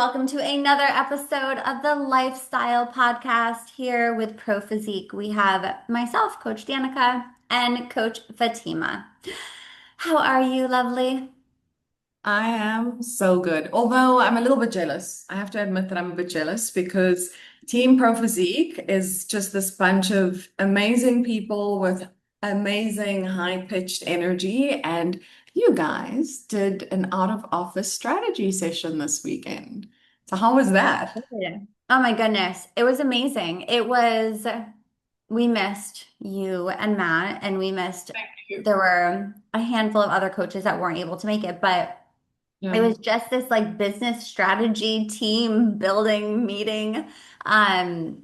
welcome to another episode of the Lifestyle Podcast here with Pro Physique. We have myself, Coach Danika, and Coach Fatima. How are you, lovely? I am so good. Although I'm a little bit jealous. I have to admit that I'm a bit jealous because Team Pro Physique is just this bunch of amazing people with amazing high-pitched energy. And you guys did an out-of-office strategy session this weekend. So how was that? Yeah. Oh my goodness. It was amazing. We missed you and Matt, and Thank you. there were a handful of other coaches that weren't able to make it, but it Yeah. was just this like business strategy team building meeting. And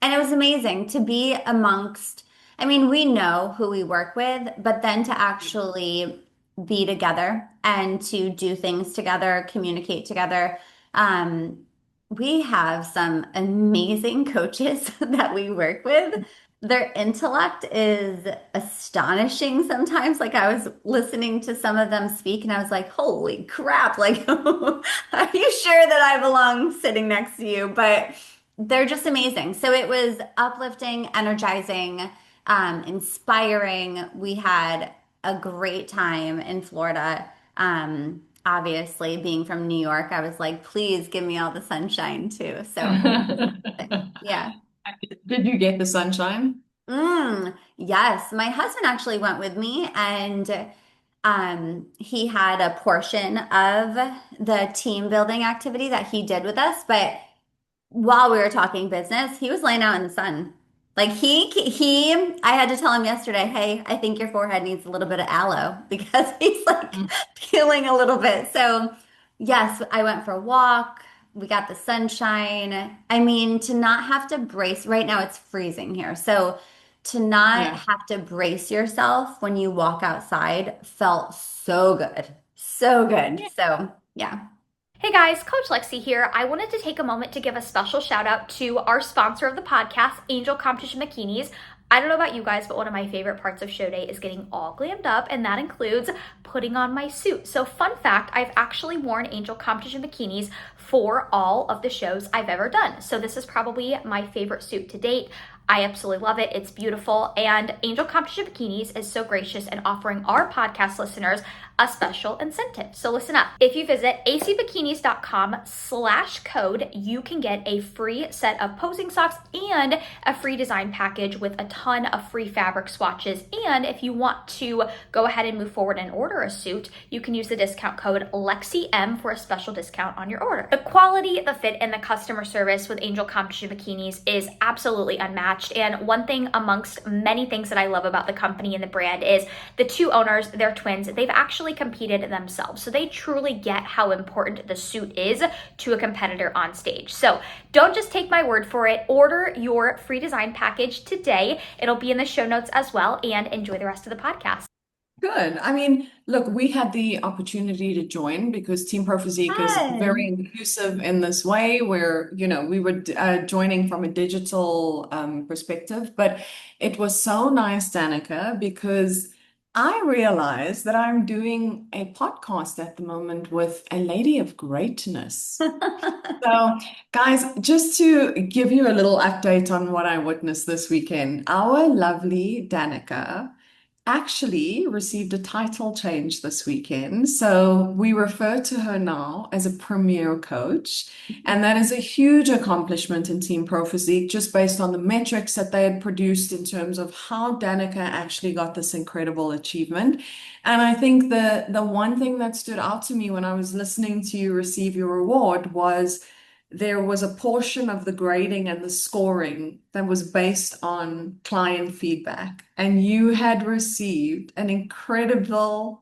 it was amazing to be amongst, I mean, we know who we work with, but then to actually be together and to do things together, communicate together. Um, we have some amazing coaches that we work with. Their intellect is astonishing sometimes. Like I was listening to some of them speak and I was like, holy crap, like, are you sure that I belong sitting next to you? But they're just amazing. So it was uplifting, energizing, inspiring. We had a great time in Florida. Obviously, being from New York, I was like, please give me all the sunshine too. So, yeah. Did you get the sunshine? Yes, my husband actually went with me and he had a portion of the team building activity that he did with us, but while we were talking business, he was laying out in the sun. Like I had to tell him yesterday, hey, I think your forehead needs a little bit of aloe because he's like peeling a little bit. So, yes, I went for a walk. We got the sunshine. I mean, to not have to brace, right now it's freezing here. So, to not Yeah. have to brace yourself when you walk outside felt so good. So good. So, yeah. Hey guys, Coach Lexi here. I wanted to take a moment to give a special shout out to our sponsor of the podcast, Angel Competition Bikinis. I don't know about you guys, but one of my favorite parts of show day is getting all glammed up, and that includes putting on my suit. So, fun fact, I've actually worn Angel Competition Bikinis for all of the shows I've ever done. So, this is probably my favorite suit to date. I absolutely love it. It's beautiful. And Angel Competition Bikinis is so gracious in offering our podcast listeners a special incentive. So listen up. If you visit acbikinis.com/code, you can get a free set of posing socks and a free design package with a ton of free fabric swatches. And if you want to go ahead and move forward and order a suit, you can use the discount code LexiM for a special discount on your order. The quality, the fit, and the customer service with Angel Competition Bikinis is absolutely unmatched. And one thing amongst many things that I love about the company and the brand is the two owners, they're twins. They've actually competed themselves. So they truly get how important the suit is to a competitor on stage. So don't just take my word for it. Order your free design package today. It'll be in the show notes as well, and enjoy the rest of the podcast. Good. I mean, look, we had the opportunity to join because Team Pro Physique is very Fun. inclusive in this way where, we were joining from a digital perspective. But it was so nice, Danica, because I realized that I'm doing a podcast at the moment with a lady of greatness. So, guys, just to give you a little update on what I witnessed this weekend, our lovely Danica actually received a title change this weekend. So we refer to her now as a premier coach. And that is a huge accomplishment in Team Pro Physique, just based on the metrics that they had produced in terms of how Danica actually got this incredible achievement. And I think the one thing that stood out to me when I was listening to you receive your award was there was a portion of the grading and the scoring that was based on client feedback. And you had received an incredible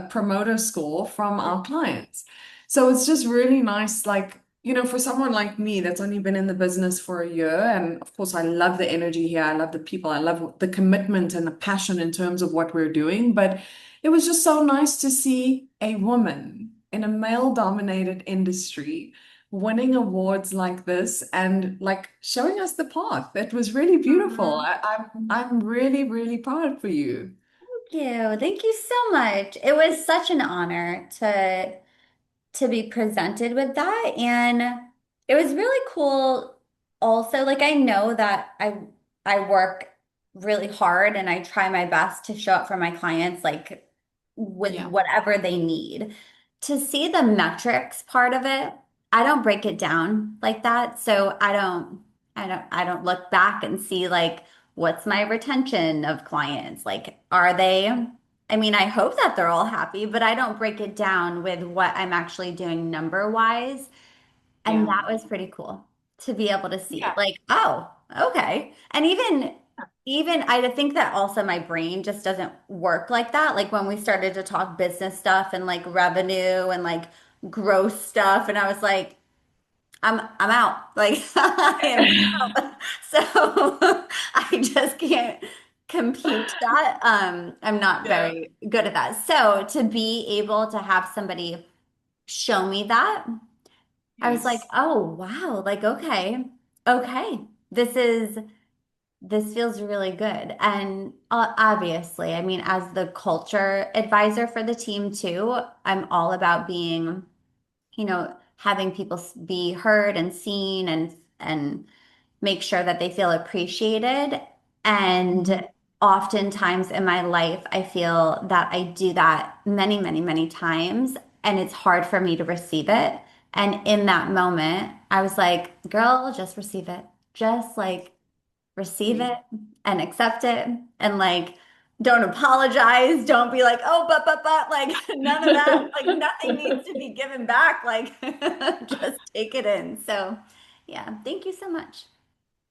promoter score from our clients. So it's just really nice, like, for someone like me that's only been in the business for a year, and of course, I love the energy here, I love the people, I love the commitment and the passion in terms of what we're doing. But it was just so nice to see a woman in a male-dominated industry winning awards like this and like showing us the path. It was really beautiful. Mhm. I'm really, really proud for you. Thank you. Thank you so much. It was such an honor to to be presented with that. And it was really cool also. Like I know that I work really hard and I try my best to show up for my clients like with Yeah. whatever they need. To see the metrics part of it, I don't break it down like that. So I don't look back and see like what's my retention of clients? Like, are they, I mean, I hope that they're all happy, but I don't break it down with what I'm actually doing number wise. And Yeah. that was pretty cool to be able to see. Yeah. Like, oh, okay. And even I think that also my brain just doesn't work like that. Like when we started to talk business stuff and like revenue and like growth stuff, and I was like, I'm out. Like I am out. So I just can't compute that. I'm not Yeah. very good at that. So to be able to have somebody show me that, I was like, Yes. oh wow, like okay, okay. This feels really good. And obviously, I mean, as the culture advisor for the team too, I'm all about being having people be heard and seen and make sure that they feel appreciated. Mhm. And oftentimes in my life, I feel that I do that many, many, many times, and it's hard for me to receive it. And in that moment, I was like, girl, just receive it. Just like receive Mm. it and accept it and like don't apologize. Don't be like, oh, but, like none of that. Like nothing needs to be given back. Like just take it in. So, yeah, thank you so much.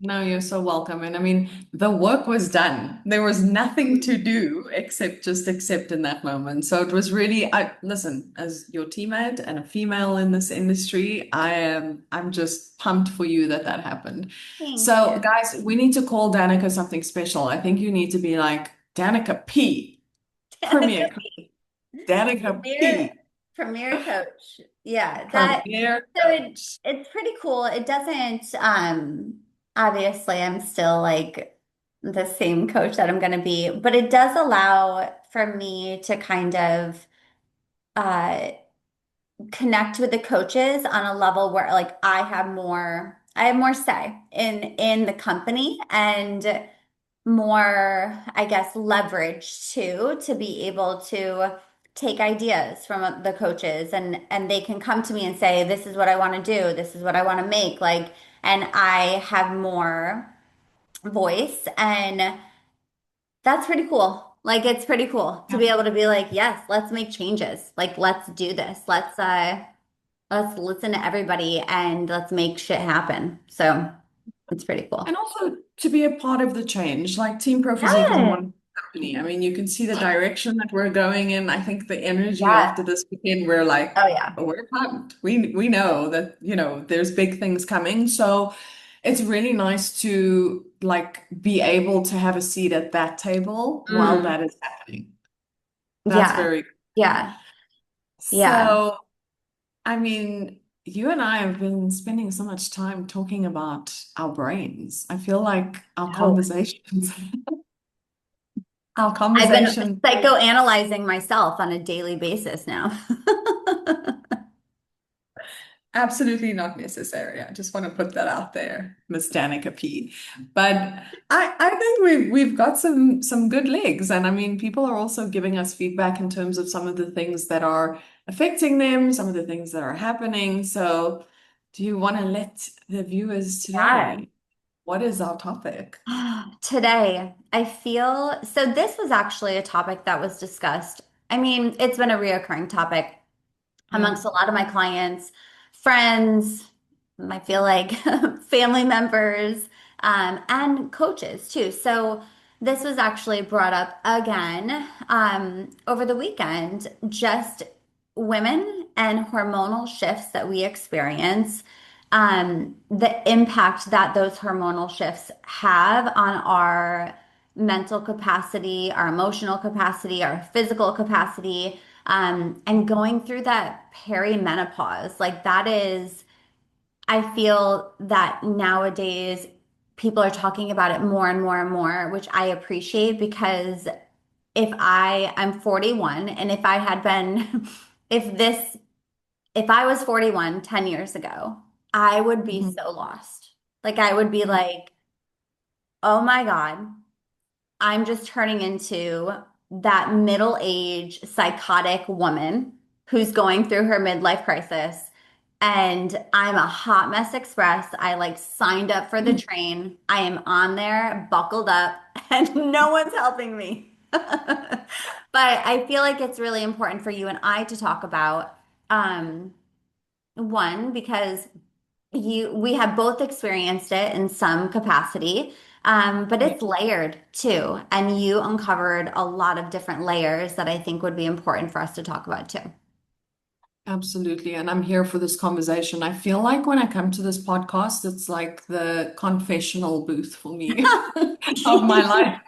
No, you're so welcome. And I mean, the work was done. There was nothing to Mm. do except just accept in that moment. So it was really, I listen, as your teammate and a female in this industry, I'm just pumped for you that that happened. Thank So you. guys, we need to call Danica something special. I think you need to be like Danica P, Danica Premier, B. Danica Premier P, Premier Coach. Yeah, that Premier so Coach. it's pretty cool. It doesn't obviously I'm still like the same coach that I'm going to be, but it does allow for me to kind of uh connect with the coaches on a level where like I have more say in the company and more, I guess, leverage too, to be able to take ideas from the coaches and they can come to me and say, this is what I want to do, this is what I want to make, like, and I have more voice and that's pretty cool. Like it's pretty cool to Yeah. be able to be like, yes, let's make changes. Like let's do this. Let's listen to everybody and let's make shit happen. So it's pretty And cool. also to be a part of the change, like Team Pro Physique is a Yes. wonderful company. I mean, you can see the direction that we're going in. I think the energy Yes. after this weekend, we're like, Oh yeah. "Oh, we're pumped. We know that, there's big things coming. So it's really nice to like be able to have a seat at that table while Mm. that is happening. That's Yeah. very Yeah. Yeah. so. I mean, you and I have been spending so much time talking about our brains. I feel like Oh, our I've been conversation, psychoanalyzing myself on a daily basis now. absolutely not necessary. I just want to put that out there, Miss Danica P. But I think we've got some good legs. And I mean, people are also giving us feedback in terms of some of the things that are affecting them, some of the things that are happening. So do you want to let the viewers Yeah. today? What is our topic? Today, I feel so. This was actually a topic that was discussed. I mean, it's been a reoccurring topic Yeah. amongst a lot of my clients, friends, I feel like family members, and coaches too. So this was actually brought up again over the weekend, just women and hormonal shifts that we experience, the impact that those hormonal shifts have on our mental capacity, our emotional capacity, our physical capacity, and going through that perimenopause. Like that is, I feel that nowadays people are talking about it more and more and more, which I appreciate because I'm 41 and if I had been, if this if I was 41 10 years ago, I would be Mhm. so lost. Like I would be like, oh my God, I'm just turning into that middle-aged psychotic woman who's going through her midlife crisis. And I'm a hot mess express. I like signed up for the train. I am on there, buckled up, and no one's helping me. But I feel like it's really important for you and I to talk about one, because we have both experienced it in some capacity, but Yeah, it's layered too. And you uncovered a lot of different layers that I think would be important for us to talk about too. absolutely. And I'm here for this conversation. I feel like when I come to this podcast, it's like the confessional booth for me of my life.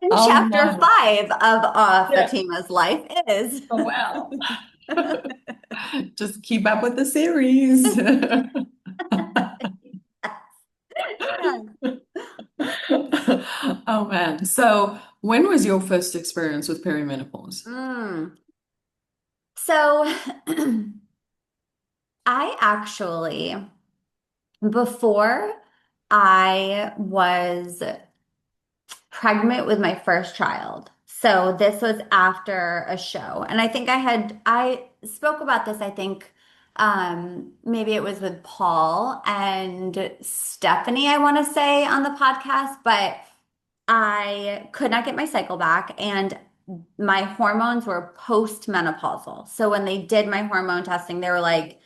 And Of chapter my, 5 of yeah. Fatima's life is. Oh, wow. Just keep up with the series. Oh man. So when was your first experience with perimenopause? Mm. So I actually, before I was pregnant with my first child. So this was after a show. And I spoke about this, I think, maybe it was with Paul and Stephanie, I want to say on the podcast, but I could not get my cycle back and my hormones were post-menopausal. So when they did my hormone testing, they were like,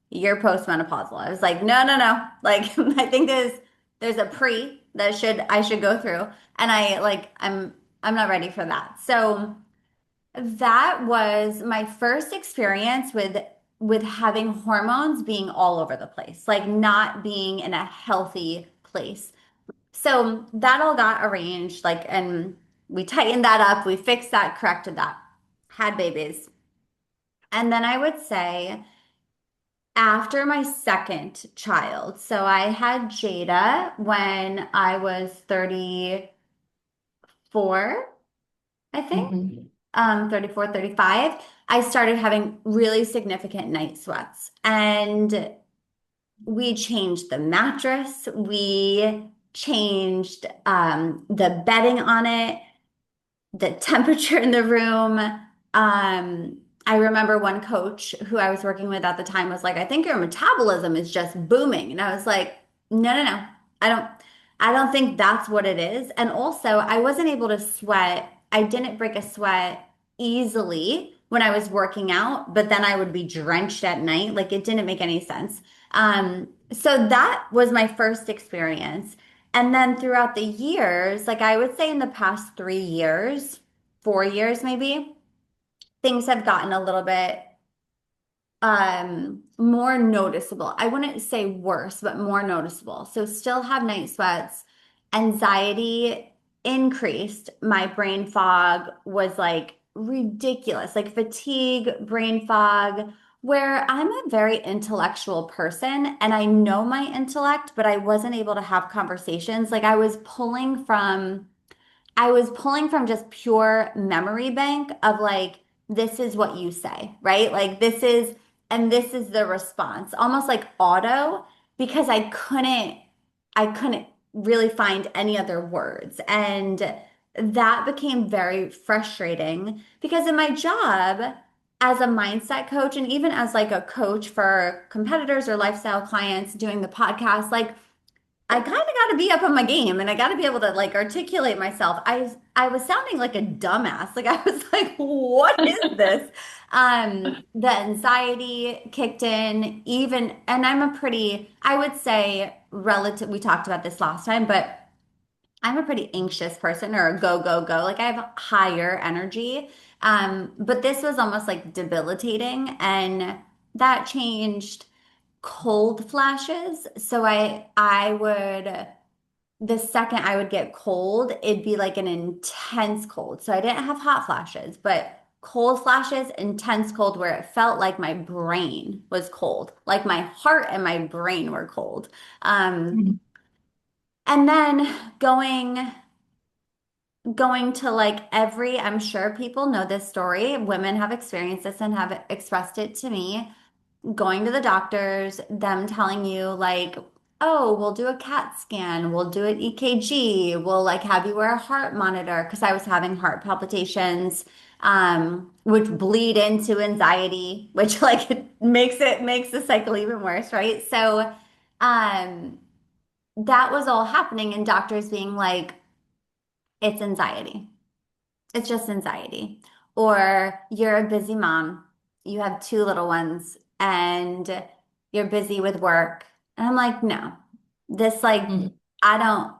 you're post-menopausal. I was like, no, no, no. Like I think there's a pre that should I should go through. And I'm not ready for that. So that was my first experience with having hormones being all over the place, like not being in a healthy place. So that all got arranged, like, and we tightened that up, we fixed that, corrected that, had babies. And then I would say after my second child, so I had Jada when I was 34, I think, Mhm. 34, 35. I started having really significant night sweats. And we changed the mattress, we changed the bedding on it, the temperature in the room. I remember one coach who I was working with at the time was like, I think your metabolism is just booming. And I was like, no, no, no. I don't I don't think that's what it is. And also, I wasn't able to sweat. I didn't break a sweat easily when I was working out, but then I would be drenched at night. Like it didn't make any sense. So that was my first experience. And then throughout the years, like I would say in the past 3 years, 4 years maybe, things have gotten a little bit more noticeable. I wouldn't say worse, but more noticeable. So still have night sweats. Anxiety increased. My brain fog was like ridiculous, like fatigue, brain fog, where I'm a very intellectual person and I know my intellect, but I wasn't able to have conversations. Like I was pulling from just pure memory bank of like, this is what you say, right? Like and this is the response, almost like auto, because I couldn't really find any other words. And that became very frustrating because in my job as a mindset coach and even as like a coach for competitors or lifestyle clients doing the podcast, like I kind of got to be up on my game and I got to be able to like articulate myself. I was sounding like a dumbass. Like I was like, what is this? The anxiety kicked in even, and I'm a pretty, I would say relative, we talked about this last time, but I'm a pretty anxious person or a go, go, go. Like I have higher energy. But this was almost like debilitating and that changed cold flashes. So I would the second I would get cold, it'd be like an intense cold. So I didn't have hot flashes, but cold flashes, intense cold where it felt like my brain was cold, like my heart and my brain were cold. Um, Mhm. and then going going to like every, I'm sure people know this story. Women have experienced this and have expressed it to me. Going to the doctors, them telling you like, oh, we'll do a CAT scan, we'll do an EKG, we'll like have you wear a heart monitor because I was having heart palpitations, which bleed into anxiety, which like makes the cycle even worse, right? So, um, that was all happening, and doctors being like, it's anxiety. It's just anxiety. Or you're a busy mom, you have two little ones, and you're busy with work. And I'm like, no, this like, Mhm. I don't,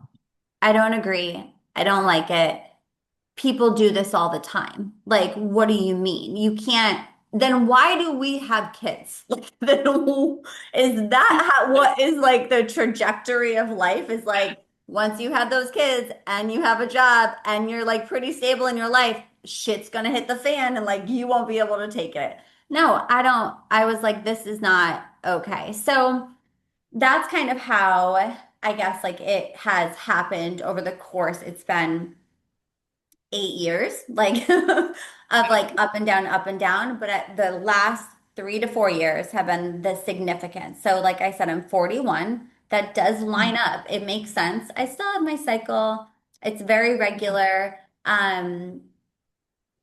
I don't agree. I don't like it. People do this all the time. Like, what do you mean? You can't, then why do we have kids? Like, then is that how, what is like the trajectory of life is like once you have those kids and you have a job and you're like pretty stable in your life, shit's gonna hit the fan and like you won't be able to take it. No, I don't. I was like, this is not okay. So that's kind of how I guess like it has happened over the course. It's been 8 years, like of like up and down. But at the last 3 to 4 years have been the significant. So, like I said, I'm 41. That does line up. It makes sense. I still have my cycle. It's very regular.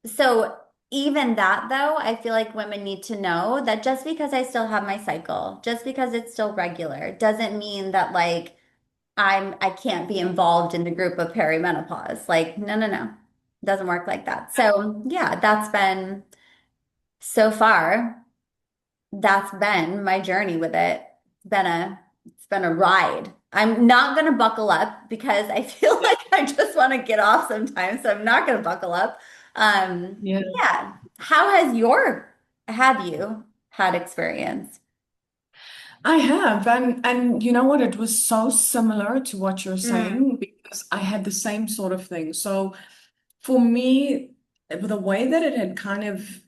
So even that though, I feel like women need to know that just because I still have my cycle, just because it's still regular, doesn't mean that like I can't be involved in the group of perimenopause. Like, no, no, no. Doesn't work like that. So yeah, that's been so far, that's been my journey with it. It's been a ride. I'm not gonna buckle up because I feel like I just want to get off sometimes. So I'm not gonna buckle up. Yeah. Yeah. How has have you had experience? I have, and you know what? It was so similar to what you're Mm, saying because I had the same sort of thing. So for me, the way that it had kind of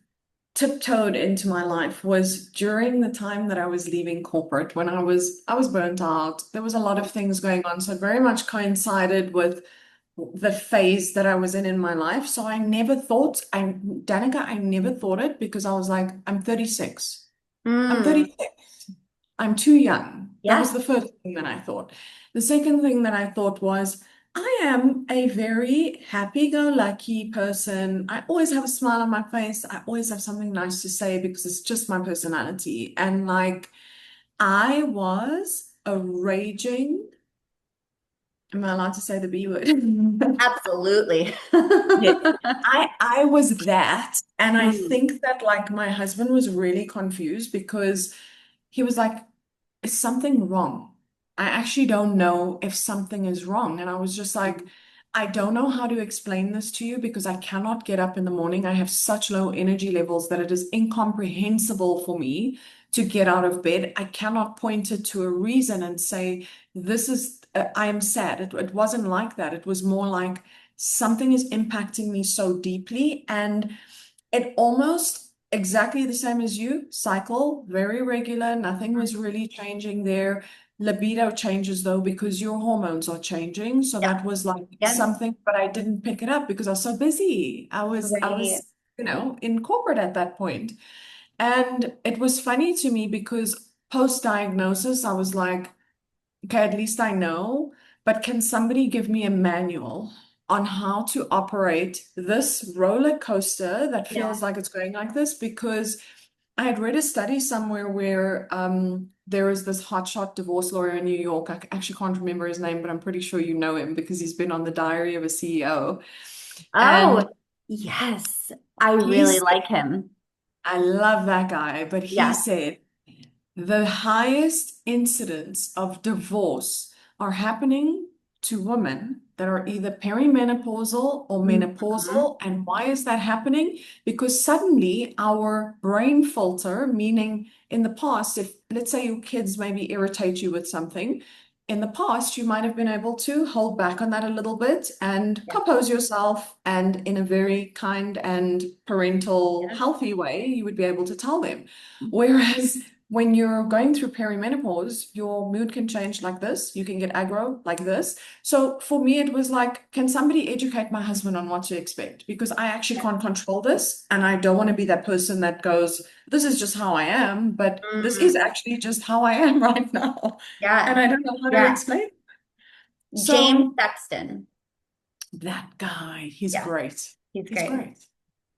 tiptoed into my life was during the time that I was leaving corporate when I was burnt out. There was a lot of things going on, so it very much coincided with the phase that I was in my life. So I never thought, Danica, I never thought it because I was like, I'm 36. I'm mm, 36. I'm too young. That was yeah. the first thing that I thought. The second thing that I thought was, I am a very happy-go-lucky person. I always have a smile on my face. I always have something nice to say because it's just my personality. And like, I was a raging, am I allowed to say the B word? Absolutely. Yeah. I was that. And I Mm, think that like my husband was really confused because he was like, is something wrong? I actually don't know if something is wrong. And I was just like, I don't know how to explain this to you because I cannot get up in the morning. I have such low energy levels that it is incomprehensible for me to get out of bed. I cannot point it to a reason and say, this is, I am sad. It wasn't like that. It was more like something is impacting me so deeply. And it almost exactly the same as you, cycle, very regular, nothing was really changing there. Libido changes though because your hormones are changing. So yeah. that was like Yep. something, but I didn't pick it up because I was so busy. I Right. was, in corporate at that point. And it was funny to me because post-diagnosis, I was like, okay, at least I know, but can somebody give me a manual on how to operate this roller coaster that Yeah. feels like it's going like this? Because I had read a study somewhere where there is this hotshot divorce lawyer in New York. I actually can't remember his name, but I'm pretty sure you know him because he's been on the Diary of a CEO. And Oh, yes. I really he's, like him. I love that guy, but he Yes. said, the highest incidents of divorce are happening to women that are either perimenopausal or Mhm. menopausal. And why is that happening? Because suddenly our brain filter, meaning in the past, if let's say your kids maybe irritate you with something, in the past, you might have been able to hold back on that a little bit and Yeah. compose yourself. And in a very kind and parental, Yeah. healthy way, you would be able to tell them. Whereas when you're going through perimenopause, your mood can change like this. You can get aggro like this. So for me, it was like, can somebody educate my husband on what to expect? Because I actually can't control this. And I don't want to be that person that goes, this is just how I am, but this is Mhm. actually just how I am right now. And Yeah. I don't know how to Yeah. explain. James So Sexton. that guy, he's Yeah. great. He's He's great. great.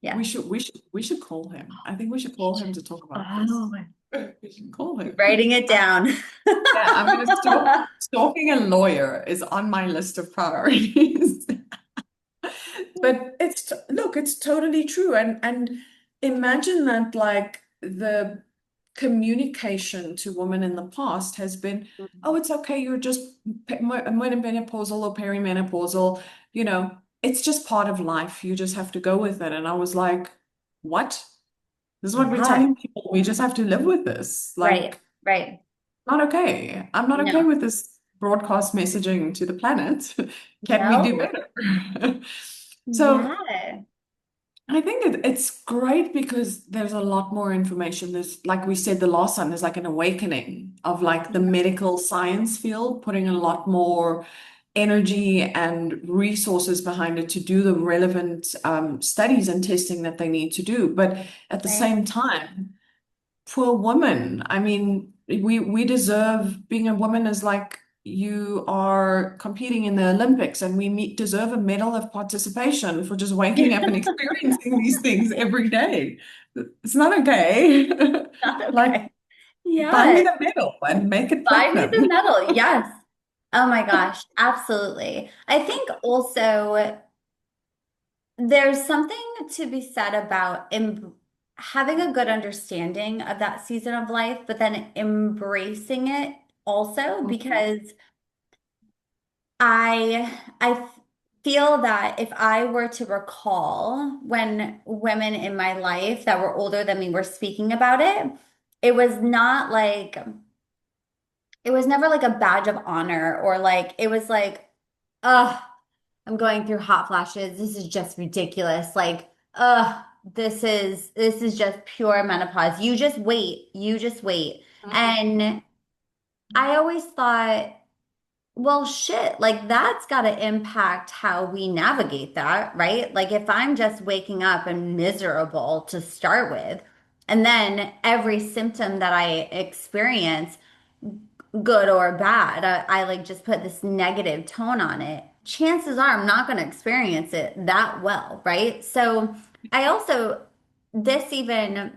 Yeah. We should call him. I think we should call him to talk about this. Oh, We should call him. writing it down. Yeah, I'm gonna stalking a lawyer is on my list of priorities. But look, it's totally true. And imagine that like the communication to women in the past has been, oh, it's okay, you're just menopausal or perimenopausal, it's just part of life. You just have to go with it. And I was like, what? This is what we're Yes. telling people. We just have to live with this. Right. Like, Right. not okay. I'm not okay No. with this broadcast messaging to the planet. Can we do No. better? So Yeah. I think it's great because there's a lot more information. There's, like we said the last time, there's like an awakening of like the medical science field, putting a lot more energy and resources behind it to do the relevant studies and testing that they need to do. But at the Right. same time, poor woman. I mean, we deserve being a woman is like you are competing in the Olympics, and deserve a medal of participation for just waking up and experiencing these things every day. It's not okay. Not Like, okay. buy me Yes. the medal and make it Buy me the platinum. medal. Yes. Oh my gosh. Absolutely. I think also there's something to be said about having a good understanding of that season of life, but then embracing it also Mhm. because I feel that if I were to recall when women in my life that were older than me were speaking about it, it was not like it was never like a badge of honor or like it was like, ugh, I'm going through hot flashes. This is just ridiculous. Like, ugh, this is just pure menopause. You just wait. You just wait. And I always thought, well, shit, like that's got to impact how we navigate that, right? Like if I'm just waking up and miserable to start with, and then every symptom that I experience, good or bad, I like just put this negative tone on it. Chances are I'm not going to experience it that well, right? So I also, this even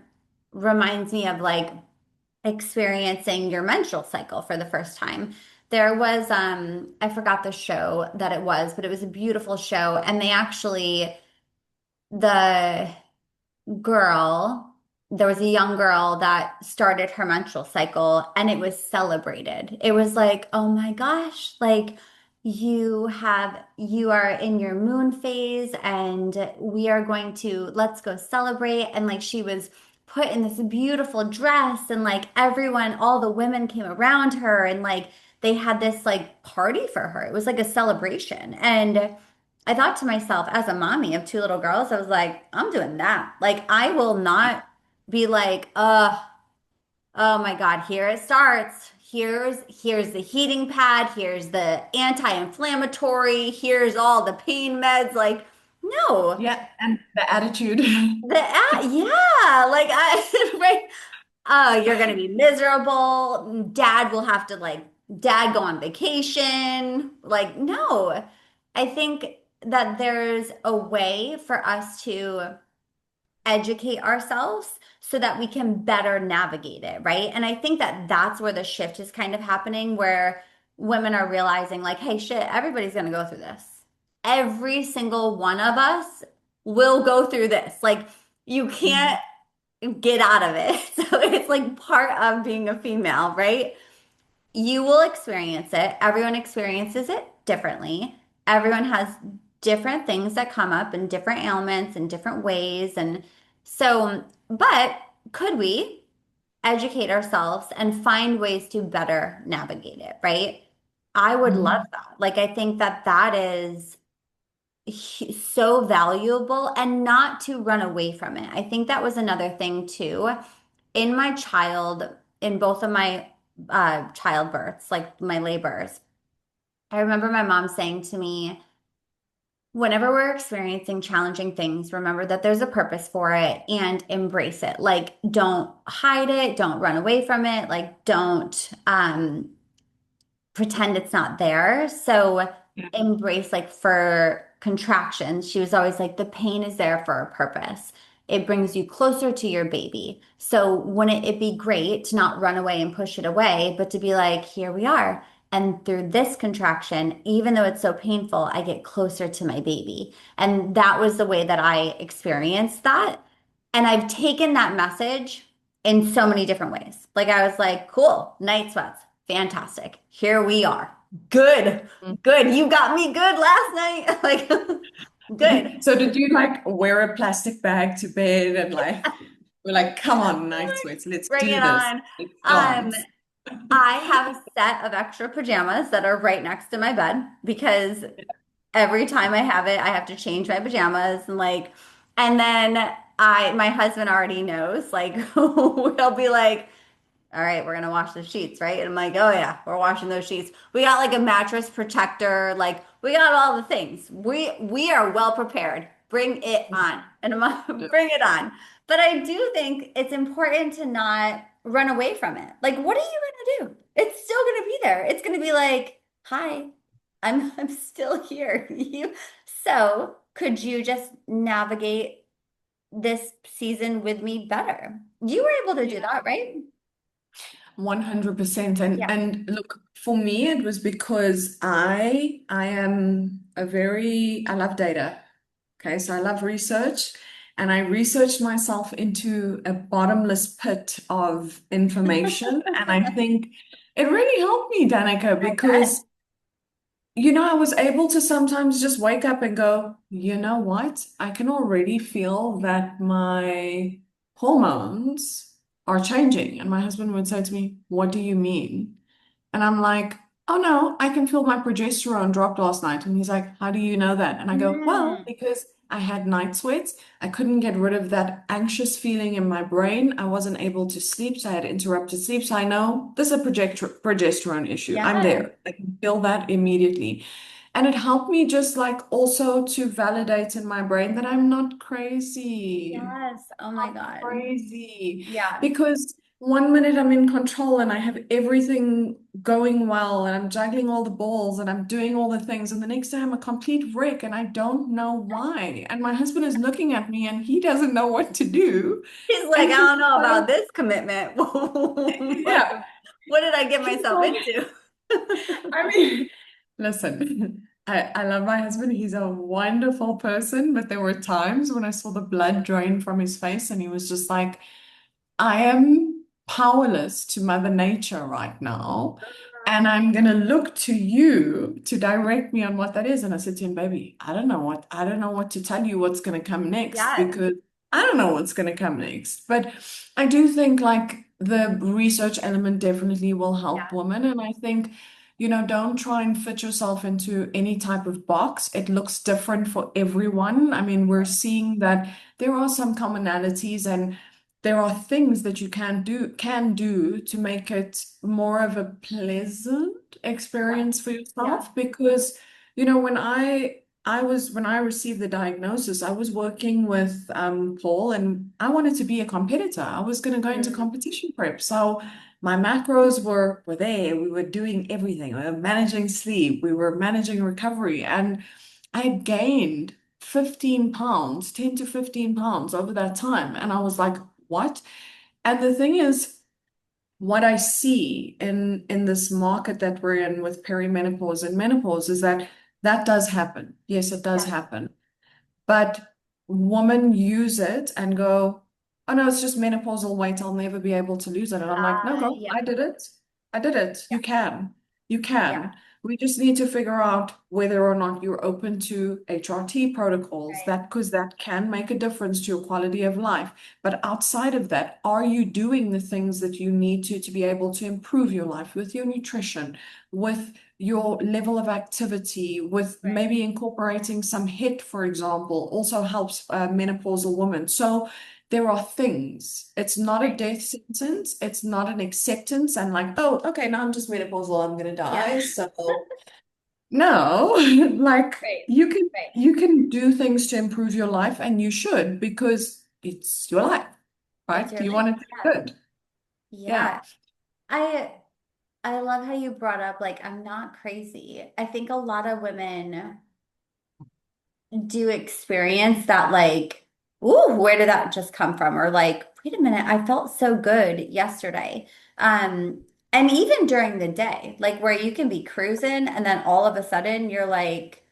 reminds me of like experiencing your menstrual cycle for the first time. There was I forgot the show that it was, but it was a beautiful show and they actually the girl, there was a young girl that started her menstrual cycle and it was celebrated. It was like, oh my gosh, like you are in your moon phase and we are going to, let's go celebrate. And like she was put in this beautiful dress and like everyone, all the women came around her and like they had this like party for her. It was like a celebration. And I thought to myself, as a mommy of two little girls, I was like, I'm doing that. Like, I will not be like, oh my God, here it starts. Here's the heating pad, here's the anti-inflammatory, here's all the pain meds. Like, no. Yeah, and the attitude. Yeah, like I right. Oh, you're gonna be miserable. Dad will have to like dad go on vacation. Like, no. I think that there's a way for us to educate ourselves so that we can better navigate it, right? And I think that that's where the shift is kind of happening, where women are realizing, like, hey, shit, everybody's gonna go through this. Every single one of us will go through this. Like, you can't get out of it. So it's like part of being a female, right? You will experience it. Everyone experiences it differently. Everyone has different things that come up and different ailments and different ways. And so, but could we educate ourselves and find ways to better navigate it, right? I would love Mhm. that. Like, I think that that is so valuable and not to run away from it. I think that was another thing too. In my child in both of my childbirths, like my labors, I remember my mom saying to me, whenever we're experiencing challenging things, remember that there's a purpose for it and embrace it. Like, don't hide it, don't run away from it, like, don't pretend it's not there. So Yeah. embrace like for contractions. She was always like, the pain is there for a purpose. It brings you closer to your baby. So wouldn't it be great to not run away and push it away, but to be like, here we are. And through this contraction, even though it's so painful, I get closer to my baby. And that was the way that I experienced that. And I've taken that message in so many different ways. Like I was like, cool, night sweats. Fantastic. Here we are. Good. Good. You got me good last night. Like, good. So did you like wear a plastic bag to bed and like we're like, come on, night sweats, let's Bring do it this. on. Let's Um, dance. I have a set of extra pajamas that are right next to my bed because every time I have it, I have to change my pajamas and like, and then my husband already knows, like, he'll be like, all right, we're gonna wash the sheets, right? And I'm like, oh yeah, we're washing those sheets. We got like a mattress protector, like we got all the things. We are well prepared. Bring it on. And I'm like, bring it on. But I do think it's important to not run away from it. Like, what are you gonna do? It's still gonna be there. It's gonna be like, hi, I'm still here. You so could you just navigate this season with me better? You were able to do Yeah. that, right? 100%. Yeah. And look, for me it was because I am I love data. Okay, so I love research and I researched myself into a bottomless pit of information. And I think it really helped me, Danica, I bet. because I was able to sometimes just wake up and go, you know what? I can already feel that my hormones are changing. And my husband would say to me, what do you mean? And I'm like, oh no, I can feel my progesterone dropped last night. And he's like, how do you know that? And I go, well, Mm, because I had night sweats. I couldn't get rid of that anxious feeling in my brain. I wasn't able to sleep, so I had interrupted sleep. So I know this is a progesterone issue. I'm yes. there. I can feel that immediately. And it helped me just like also to validate in my brain that I'm not crazy. Yes. Oh my Not God. crazy. Yeah. Because one minute I'm in control and I have everything going well and I'm juggling all the balls and I'm doing all the things. And the next day I'm a complete wreck and I don't know why. And my husband is looking at me and he doesn't know what to do. He's like, And I he's don't know like, about this commitment. What, yeah, what did I get he's myself like, into? I mean, listen, I love my husband. He's a wonderful person, but there were times when I saw the blood drain from his face and he was just like, I am powerless to Mother Nature right now, and I'm gonna look to you to direct me on what that is. And I said to him, baby, I don't know what to tell you what's gonna come next Yes. because I don't know what's gonna come next. But I do think like the research element definitely will help Yes. women. And I think, don't try and fit yourself into any type of box. It looks different for everyone. I mean, we're seeing that there are some commonalities and there are things that you can do to make it more of a pleasant Yes. experience for Yeah. yourself because when I received the diagnosis, I was working with Paul and I wanted to be a competitor. I was going to go into Mm, competition prep. So my macros were there. We were doing everything. We were managing sleep, we were managing recovery, and I had gained 15 pounds, 10 to 15 pounds over that time. And I was like, what? And the thing is, what I see in this market that we're in with perimenopause and menopause is that that does happen. Yes, it does yes. happen. But women use it and go, oh no, it's just menopausal weight. I'll never be able to lose it. And I'm like, no, girl, Yeah. I did it. I did it. Yeah. You can. You Yeah. can. We just need to figure out whether or not you're open to HRT protocols, Right. that because that can make a difference to your quality of life. But outside of that, are you doing the things that you need to be able to improve your life with your nutrition, with your level of activity, with Right. maybe incorporating some HIIT, for example, also helps menopausal women. So there are things. It's not a Right. death sentence. It's not an acceptance and like, oh, okay, now I'm just menopausal. I'm gonna Yeah. die. So no, like Right. Right. you can do things to improve your life, and you should because it's your life, It's right? your You life. want it to be Yeah. good. Yeah. Yeah. I I love how you brought up like I'm not crazy. I think a lot of women do experience that like, ooh, where did that just come from? Or like, wait a minute, I felt so good yesterday. Um, and even during the day, like where you can be cruising and then all of a sudden you're like,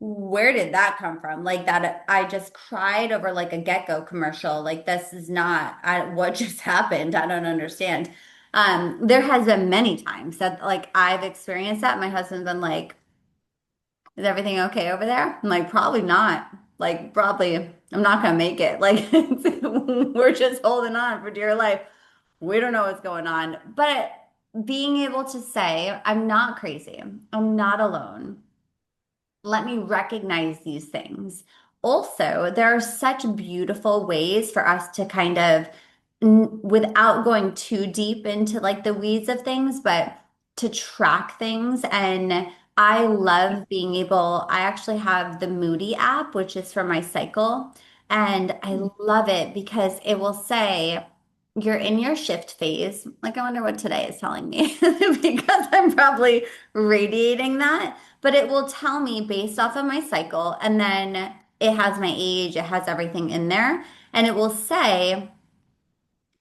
where did that come from? Like that I just cried over like a Gecko commercial. Like this is not what just happened. I don't understand. There has been many times that like I've experienced that. My husband's been like, is everything okay over there? I'm like, probably not. Like, probably, I'm not gonna make it. Like, we're just holding on for dear life. We don't know what's going on. But being able to say, I'm not crazy. I'm not alone. Let me recognize these things. Also, there are such beautiful ways for us to kind of, without going too deep into like the weeds of things, but to track things. And I love being able, I actually have the Moody app, which is for my cycle. And I love it because it will say, you're in your shift phase. Like, I wonder what today is telling me because I'm probably radiating that, but it will tell me based off of my cycle. And then it has my age, it has everything in there. And it will say,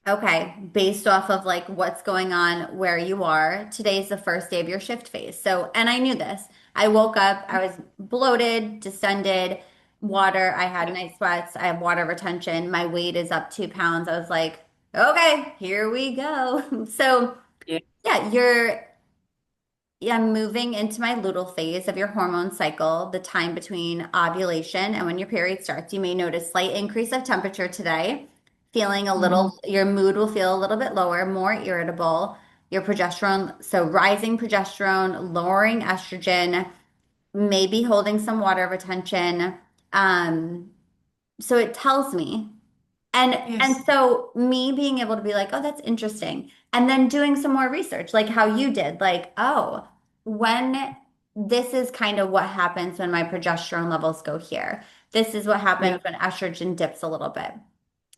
okay, based off of like what's going on where you are, today's the first day of your shift phase. So, and I knew this. I woke up, I was bloated, distended, water, I had Yeah. night sweats, I have water retention, my weight is up 2 pounds. I was like, okay, here we go. So, Yeah. yeah, I'm moving into my luteal phase of your hormone cycle, the time between ovulation and when your period starts. You may notice slight increase of temperature today, feeling a Mhm. little, your mood will feel a little bit lower, more irritable. Your progesterone, so rising progesterone, lowering estrogen, maybe holding some water retention. Um, so it tells me. And Yes. so me being able to be like, oh, that's interesting. And then doing some more research, like how you did, like, oh, when this is kind of what happens when my progesterone levels go here. This is what Yeah. happens when estrogen dips a little bit.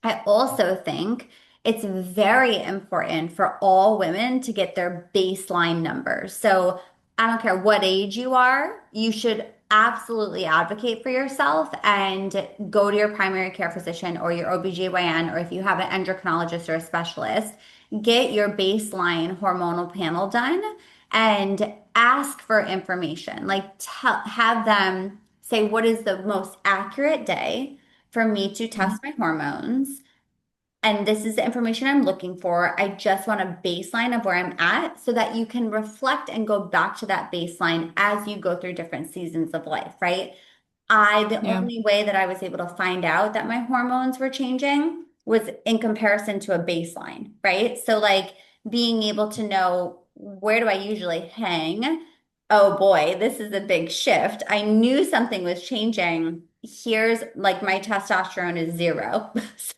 I also think it's very important for all women to get their baseline numbers. So I don't care what age you are, you should absolutely advocate for yourself and go to your primary care physician or your OBGYN, or if you have an endocrinologist or a specialist, get your baseline hormonal panel done and ask for information. Like have them say, what is the most accurate day for me to Mhm. test my hormones? And this is the information I'm looking for. I just want a baseline of where I'm at so that you can reflect and go back to that baseline as you go through different seasons of life, right? The Yeah. only way that I was able to find out that my hormones were changing was in comparison to a baseline, right? So, like being able to know where do I usually hang? Oh boy, this is a big shift. I knew something was changing. Here's like my testosterone is zero.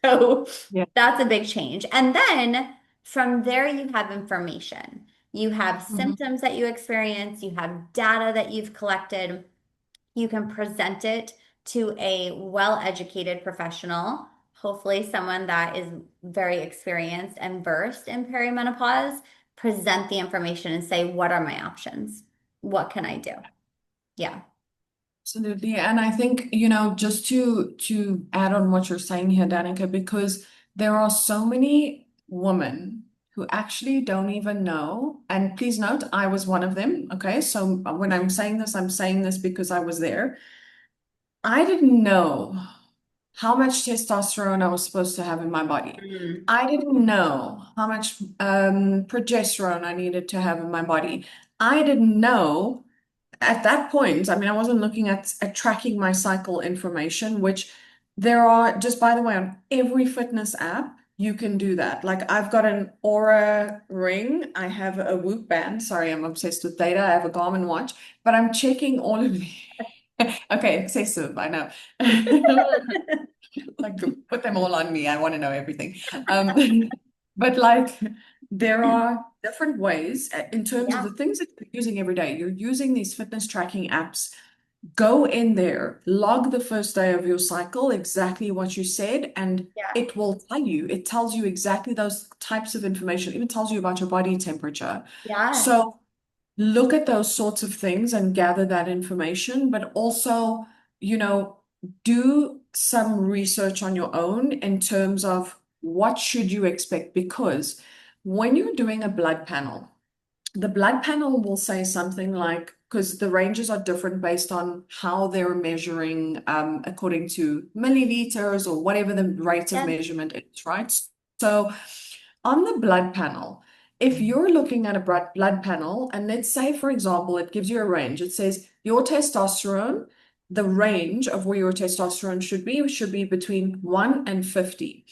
So, Yeah. that's a big change. And then from there, you have information. You have Mhm. symptoms that you experience, you have data that you've collected. You can present it to a well-educated professional, hopefully someone that is very experienced and versed in perimenopause. Present the information and say, what are my options? What can I do? Yeah. Absolutely. And I think, just to add on what you're saying here, Danica, because there are so many women who actually don't even know. And please note, I was one of them. Okay. So when I'm saying this because I was there. I didn't know how much testosterone I was supposed to have in my body. Mm. I didn't know how much progesterone I needed to have in my body. I didn't know at that point. I mean, I wasn't looking at tracking my cycle information, which there are, just by the way, on every fitness app, you can do that. Like I've got an Aura ring, I have a Whoop band. Sorry, I'm obsessed with data. I have a Garmin watch, but I'm checking all of these. Okay, excessive, I know. Like put them all on me. I want to know everything. But like there are different ways in terms of Yeah, the things that you're using every day. You're using these fitness tracking apps. Go in there, log the first day of your cycle, exactly what you said, and yeah, it will tell you. It tells you exactly those types of information, it even tells you about your body temperature. yes, So look at those sorts of things and gather that information, but also, you know, do some research on your own in terms of what should you expect, because when you're doing a blood panel, the blood panel will say something like, because the ranges are different based on how they're measuring, according to milliliters or whatever the rate of yes. measurement is, right? So on the blood panel, if you're looking at a blood panel, and let's say, for example, it gives you a range, it says your testosterone, the range of where your testosterone should be between 1 and 50.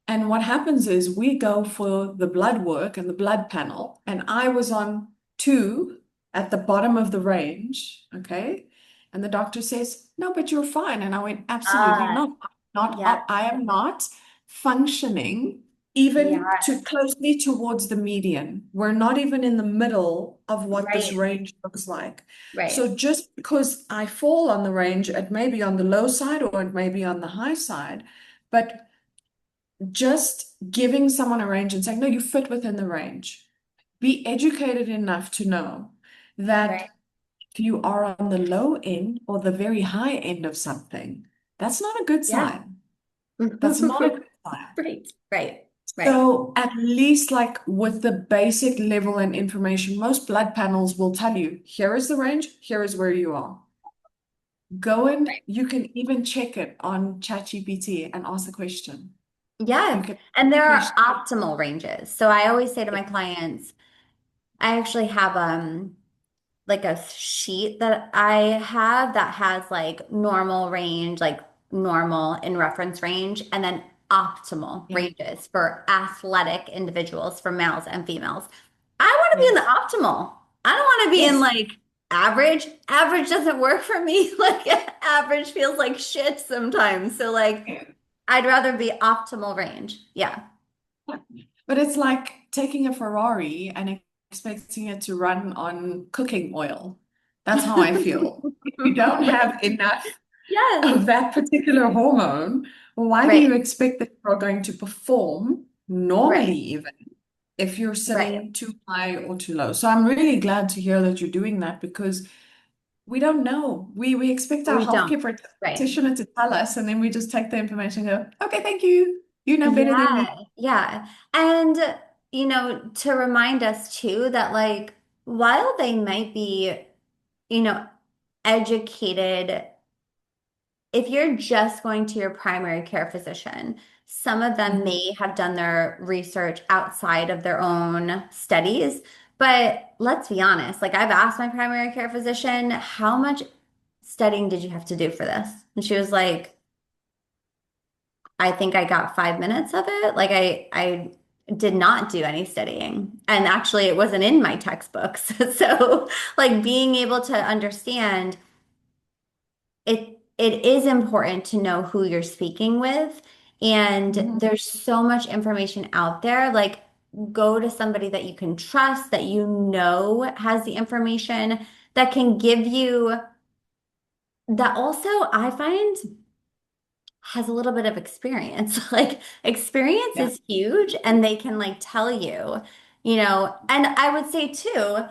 And what happens is we go for the blood work and the blood panel, and I was on 2 at the bottom of the range, okay? And the doctor says, "No, but you're fine." And I went, "Absolutely Uh, not. Not, yeah, I am not functioning even yeah, too closely towards the median. We're not even in the middle of what this right, range looks like." right. So just because I fall on the range, it may be on the low side or it may be on the high side, but just giving someone a range and saying, no, you fit within the range. Be educated enough to know Right. that if you are on the low end or the very high end of something, that's not a good Yeah. sign. That's not a good sign. Right, right, right. So at least like with the basic level and information, most blood panels will tell you, here is the range, here is where you are. Go and Right. you can even check it on ChatGPT and ask the question. You Yeah. can And there are question. optimal ranges. So I always say to my clients, I actually have like a sheet that I have that has like normal range, like normal in reference range, and then optimal Yeah. ranges for athletic individuals, for males and females. I want to be in the Yes. optimal. I don't want to be in Yes. like average. Average doesn't work for me. Like average feels like shit sometimes. So like Yeah. I'd rather be optimal range. Yeah. But it's like taking a Ferrari and expecting it to run on cooking oil. That's how I feel. If you don't Right. have enough Yes. of that particular hormone, why do Right. you expect that you're going to perform normally, Right. even if you're Right. sitting too high or too low? So I'm really glad to hear that you're doing that because we don't know. We expect our We don't. healthcare Right. practitioner to tell us, and then we just take the information and go, okay, thank you. You know better than me. Yeah, yeah. And, to remind us too that like while they might be, you know, educated, if you're just going to your primary care physician, some of them Mhm. may have done their research outside of their own studies. But let's be honest, like I've asked my primary care physician, how much studying did you have to do for this? And she was like, I think I got 5 minutes of it. Like I did not do any studying. And actually it wasn't in my textbooks. So like being able to understand it is important to know who you're speaking with. And Mhm. there's so much information out there. Like go to somebody that you can trust, that you know has the information that can give you that also I find has a little bit of experience. Like experience Yeah. is huge and they can like tell you, and I would say too,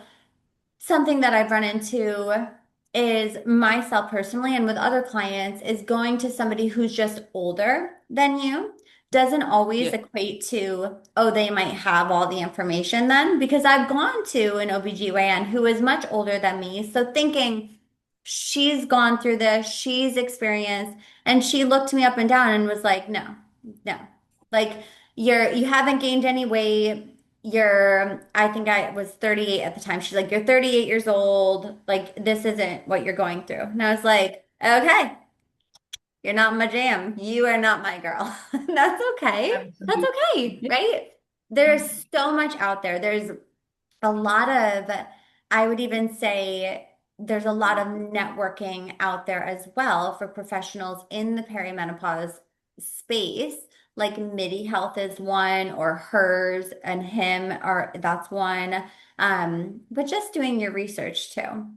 something that I've run into is myself personally and with other clients is going to somebody who's just older than you doesn't always Yeah. equate to, oh, they might have all the information then, because I've gone to an OBGYN who is much older than me. So thinking she's gone through this, she's experienced, and she looked me up and down and was like, no, no. Like you haven't gained any weight. I think I was 38 at the time. She's like, you're 38 years old. Like, this isn't what you're going through. And I was like, okay, you're not my jam. You are not my girl. That's okay. That's Absolutely. okay, Yeah. right? There's so much out there. There's a lot of, I would even say, there's a lot of networking out there as well for professionals in the perimenopause space. Like MIDI Health is one, or hers and him are that's one. But just doing your research too.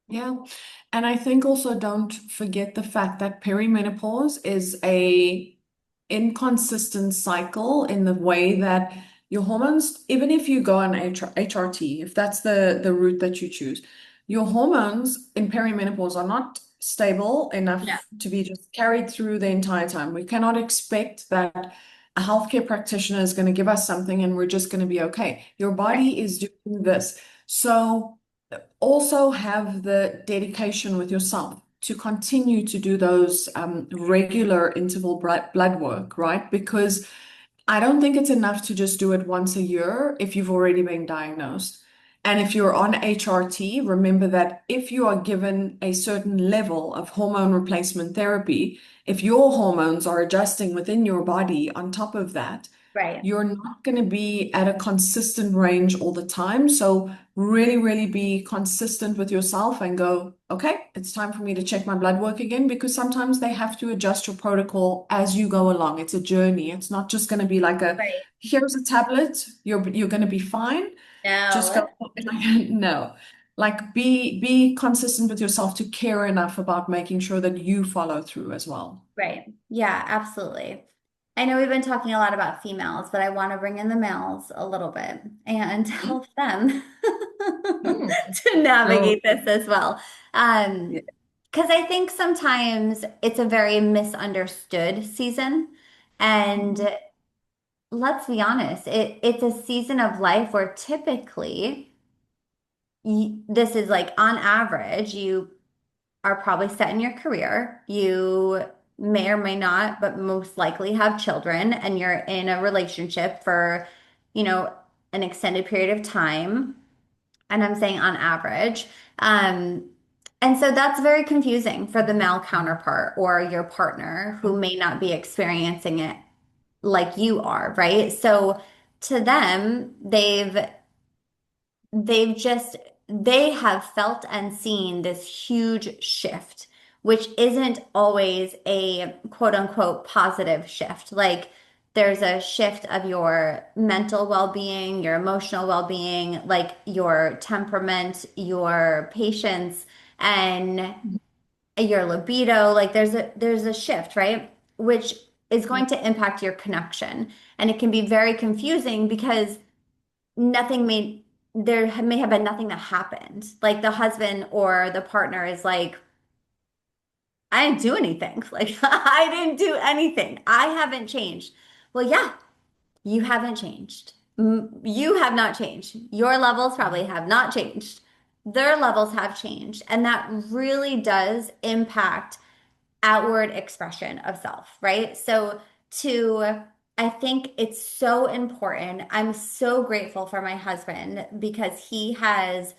Yeah. And I think also don't forget the fact that perimenopause is a inconsistent cycle in the way that your hormones, even if you go on HRT, if that's the route that you choose, your hormones in perimenopause are not stable No. enough to be just carried through the entire time. We cannot expect that a healthcare practitioner is going to give us something and we're just going to be okay. Your Right. body is doing this. So also have the dedication with yourself to continue to do those regular interval blood work, right? Because I don't think it's enough to just do it once a year if you've already been diagnosed. And if you're on HRT, remember that if you are given a certain level of hormone replacement therapy, if your hormones are adjusting within your body on top of that, Right. you're not going to be at a consistent range all the time. So really, really be consistent with yourself and go, okay, it's time for me to check my blood work again, because sometimes they have to adjust your protocol as you go along. It's a journey. It's not just going to be like a, Right. here's a tablet, you're going to be fine. Just No. go, no. Like be consistent with yourself to care enough about making sure that you follow through as well. Right. Yeah, absolutely. I know we've been talking a lot about females, but I want to bring in the males a little bit and help them Mm. to Oh, navigate this as well. yeah. Because I think sometimes it's a very misunderstood season. Mhm. And let's be honest, it's a season of life where typically this is like on average, you are probably set in your career. You may or may not, but most likely have children, and you're in a relationship for, you know, an extended period of time. And I'm saying on average. Um, and so that's very confusing for the male counterpart or your partner who may not be experiencing it like you are, right? So to them, they've just they have felt and seen this huge shift, which isn't always a quote unquote positive shift. Like there's a shift of your mental well-being, your emotional well-being, like your temperament, your patience, and your libido. Like there's a shift, right? Which is Yeah. going to impact your connection. And it can be very confusing because nothing made may have been nothing that happened. Like the husband or the partner is like, I didn't do anything. Like I didn't do anything. I haven't changed. Well, yeah, you haven't changed. You have not changed. Your levels probably have not changed. Their levels have changed. And that really does impact outward expression of self, right? So I think it's so important. I'm so grateful for my husband because he has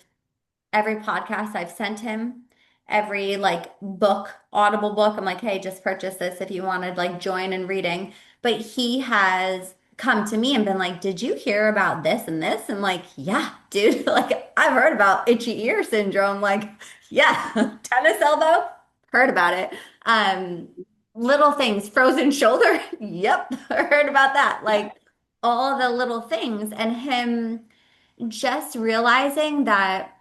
every podcast I've sent him, every like book, Audible book. I'm like, hey, just purchase this if you wanted like join in reading. But he has come to me and been like, did you hear about this and this? I'm like, yeah, dude. Like I've heard about itchy ear syndrome. Like, yeah, tennis elbow, heard about it. Um, Little things, frozen shoulder. Yep, heard about that. Yeah. Like all the little things, and him just realizing that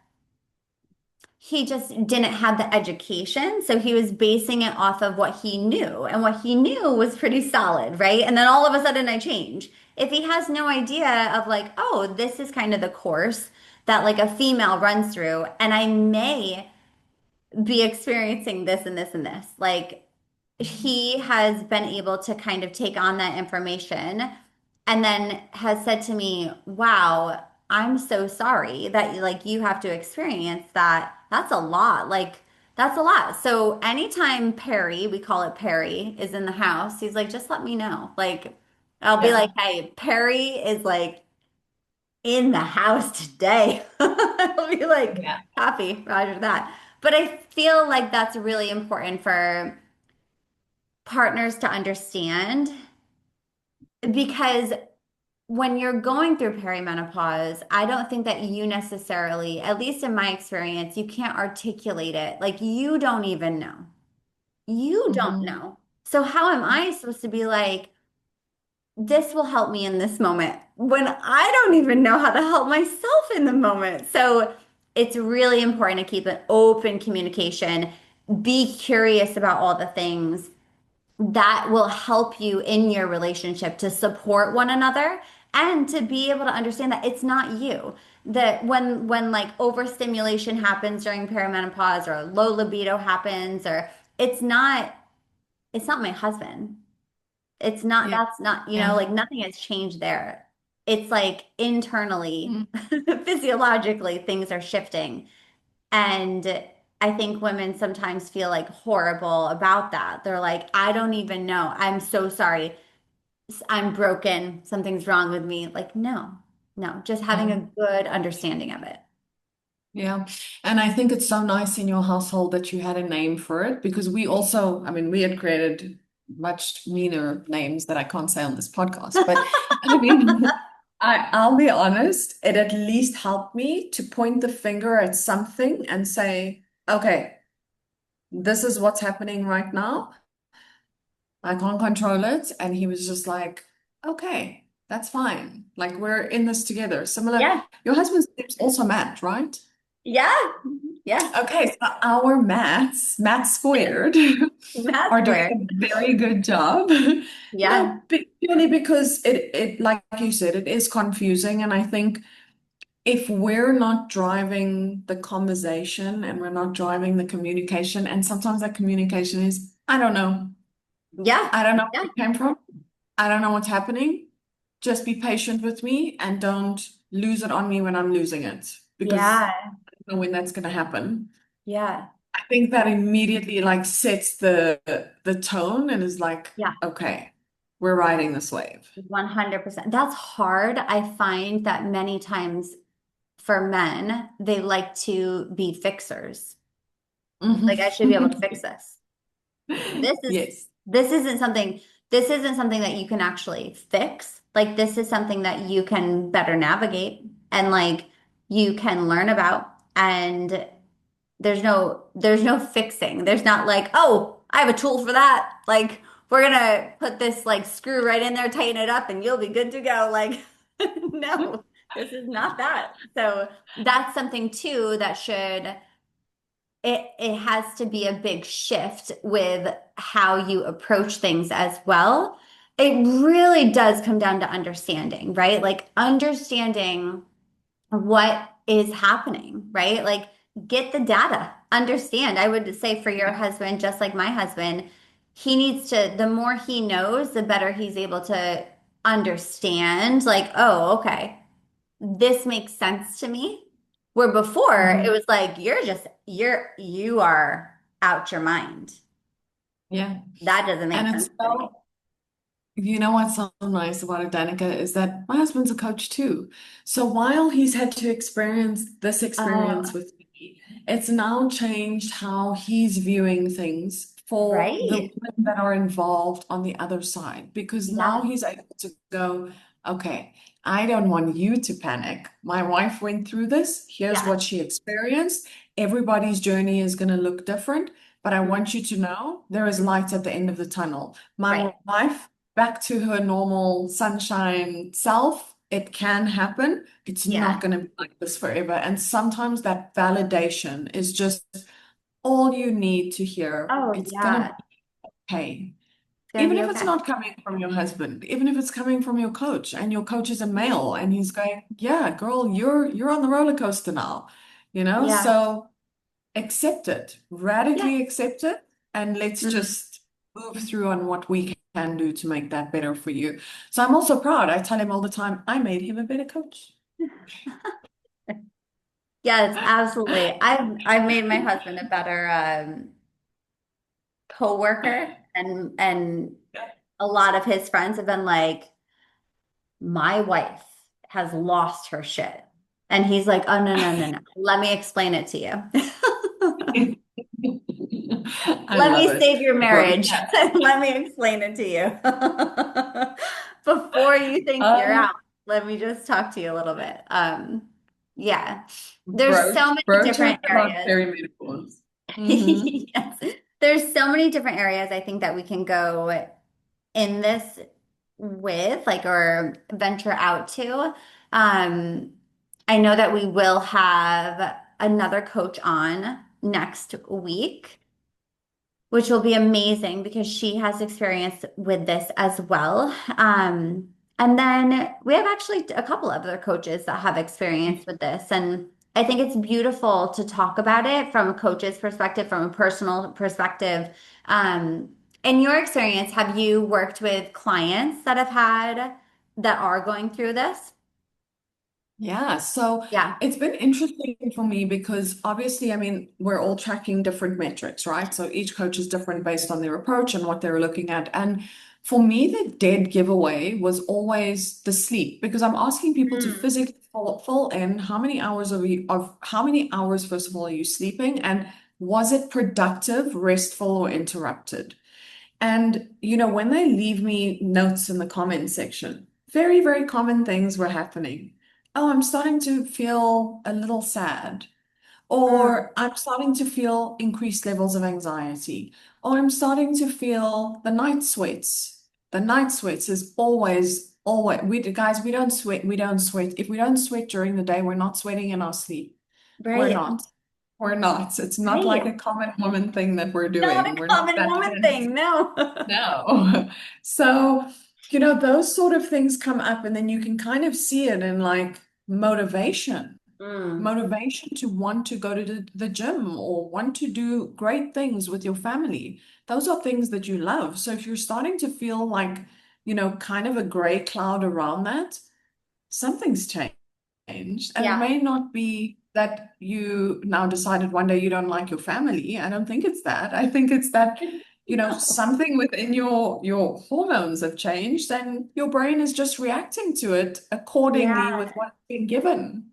he just didn't have the education. So he was basing it off of what he knew, and what he knew was pretty solid, right? And then all of a sudden I change. If he has no idea of like, oh, this is kind of the course that like a female runs through, and I may be experiencing this and this and this. Like he has been able to kind of take on that information and then has said to me, "Wow, I'm so sorry that like you have to experience that. That's a lot. Like that's a lot." So anytime Perry, we call it Perry, is in the house, he's like, "Just let me know." Like I'll be Yeah. like, "Hey, Perry is like in the house today." I'll be like, Yeah. "Copy, Roger that." But I feel like that's really important for partners to understand because when you're going through perimenopause, I don't think that you necessarily, at least in my experience, you can't articulate it. Like you don't even know. You don't Hmm. know. So how am I supposed to be like, this will help me in this moment when I don't even know how to help myself in the moment? So it's really important to keep an open communication, be curious about all the things that will help you in your relationship to support one another and to be able to understand that it's not you. That when like overstimulation happens during perimenopause or low libido happens or it's not it's not my husband. It's not Yeah. that's not, Yeah. like nothing has changed there. It's like internally, Mm. physiologically things are shifting. And I think women sometimes feel like horrible about that. They're like, I don't even know. I'm so sorry. I'm broken. Something's wrong with me. Like, no, no, just having Yeah. a good understanding of it. Yeah. And I think it's so nice in your household that you had a name for it because we also, I mean, we had created much meaner names that I can't say on this podcast, but I mean, I'll be honest, it at least helped me to point the finger at something and say, okay, this is what's happening right now. I can't control it. And he was just like, okay, that's fine. Like we're in this together. Similar, Yeah. your husband's name's also Matt, right? Yeah. Yes. Okay, so our Matt squared, Math are doing squared. a very good job. Yeah. Purely because it, like you said, it is confusing. And I think if we're not driving the conversation and we're not driving the communication, and sometimes that communication is, I don't know. Yeah. I don't know Yeah. where it came from. I don't know what's happening. Just be patient with me and don't lose it on me when I'm losing it because Yeah. I don't know when that's going to happen. Yeah. I think that immediately like sets the tone and is like, Yeah. okay, we're riding this wave. 100%. That's hard. I find that many times for men, they like to be fixers. Like I should be able to Mhm. fix this. This is Yes. this isn't something that you can actually fix. Like this is something that you can better navigate and like you can learn about and there's no fixing. There's not like, oh, I have a tool for that. Like we're gonna put this like screw right in there, tighten it up, and you'll be good to go. Like, no, this is not that. So that's something too that should it has to be a big shift with how you approach things as well. It really does come down to understanding, right? Like understanding what is happening, right? Like get the data, understand. I would say for your husband, just like my husband, he needs to, the more he knows, the better he's able to understand, like, oh, okay, this makes sense to me. Where before it Mhm. was like, you are out your mind. Yeah. That doesn't make And sense it's to me. so, you know what's so nice about it, Danica, is that my husband's a coach too. So while he's had to experience this experience Oh, with me, it's now changed how he's viewing things for the right. women that are involved on the other side. Because now Yeah. he's able to go, okay, I don't want you to panic. My wife went through this. Here's Yeah. what she experienced. Everybody's journey is going to look different, but I Mhm. want you to know there is light at the end of the tunnel. Right. My wife back to her normal sunshine self. It can happen. It's not Yeah. going to be like this forever. And sometimes that validation is just all you need to hear. Oh, It's going to yeah. be okay. It's gonna Even be if it's okay. not coming from your husband, even if it's coming from your coach and your coach is a Yeah. male and he's going, yeah, girl, you're on the roller coaster now, you know? Yeah. So accept it, Yeah. radically accept it, and let's Mhm. just move through on what we can do to make that better for you. So I'm also proud. I tell him all the time, I made him a better coach. Yes, absolutely. I've made my husband a better coworker and a lot of his friends have been like, my wife has lost her shit. And he's like, oh no, no, no, no. Let me explain it to you. I Let love me it. save your Well, marriage. yeah. Let me explain it to you before you think you're Uh, out. let me just talk to you a little bit. Yeah, there's Bro, so many bro different chat about areas. perimenopause. Mm-hmm. Yes, there's so many different areas I think that we can go in this with, like, or venture out to. Um, I know that we will have another coach on next week, which will be amazing because she has experience with this as well. And then we have actually a couple of other coaches that have experience with this. And I think it's beautiful to talk about it from a coach's perspective, from a personal perspective. Um, in your experience, have you worked with clients that are going through this? Yeah, so Yeah. it's been interesting for me because obviously, I mean, we're all tracking different metrics, right? So each coach is different based on their approach and what they're looking at. And for me, the dead giveaway was always the sleep because I'm asking people to Mm. physically fall in how many hours of how many hours, first of all, are you sleeping? And was it productive, restful, or interrupted? And, when they leave me notes in the comment section, very, very common things were happening. Oh, I'm starting to feel a little sad, Mm. or I'm starting to feel increased levels of anxiety, or I'm starting to feel the night sweats. The night sweats is always, guys, we don't sweat. We don't sweat. If we don't sweat during the day, we're not sweating in our sleep. We're Right. not. We're not. It's not like a Right. common woman thing that we're Not doing. a We're not common that woman tense. thing, no. No. So, those sort of things come up, and then you can kind of see it in like motivation, Mm. motivation to want to go to the gym or want to do great things with your family. Those are things that you love. So if you're starting to feel like, kind of a gray cloud around that, something's changed. And it Yeah. may not be that you now decided one day you don't like your family. I don't think it's that. I think it's that, No. something within your hormones have changed and your brain is just reacting to it accordingly Yeah. with what's been given.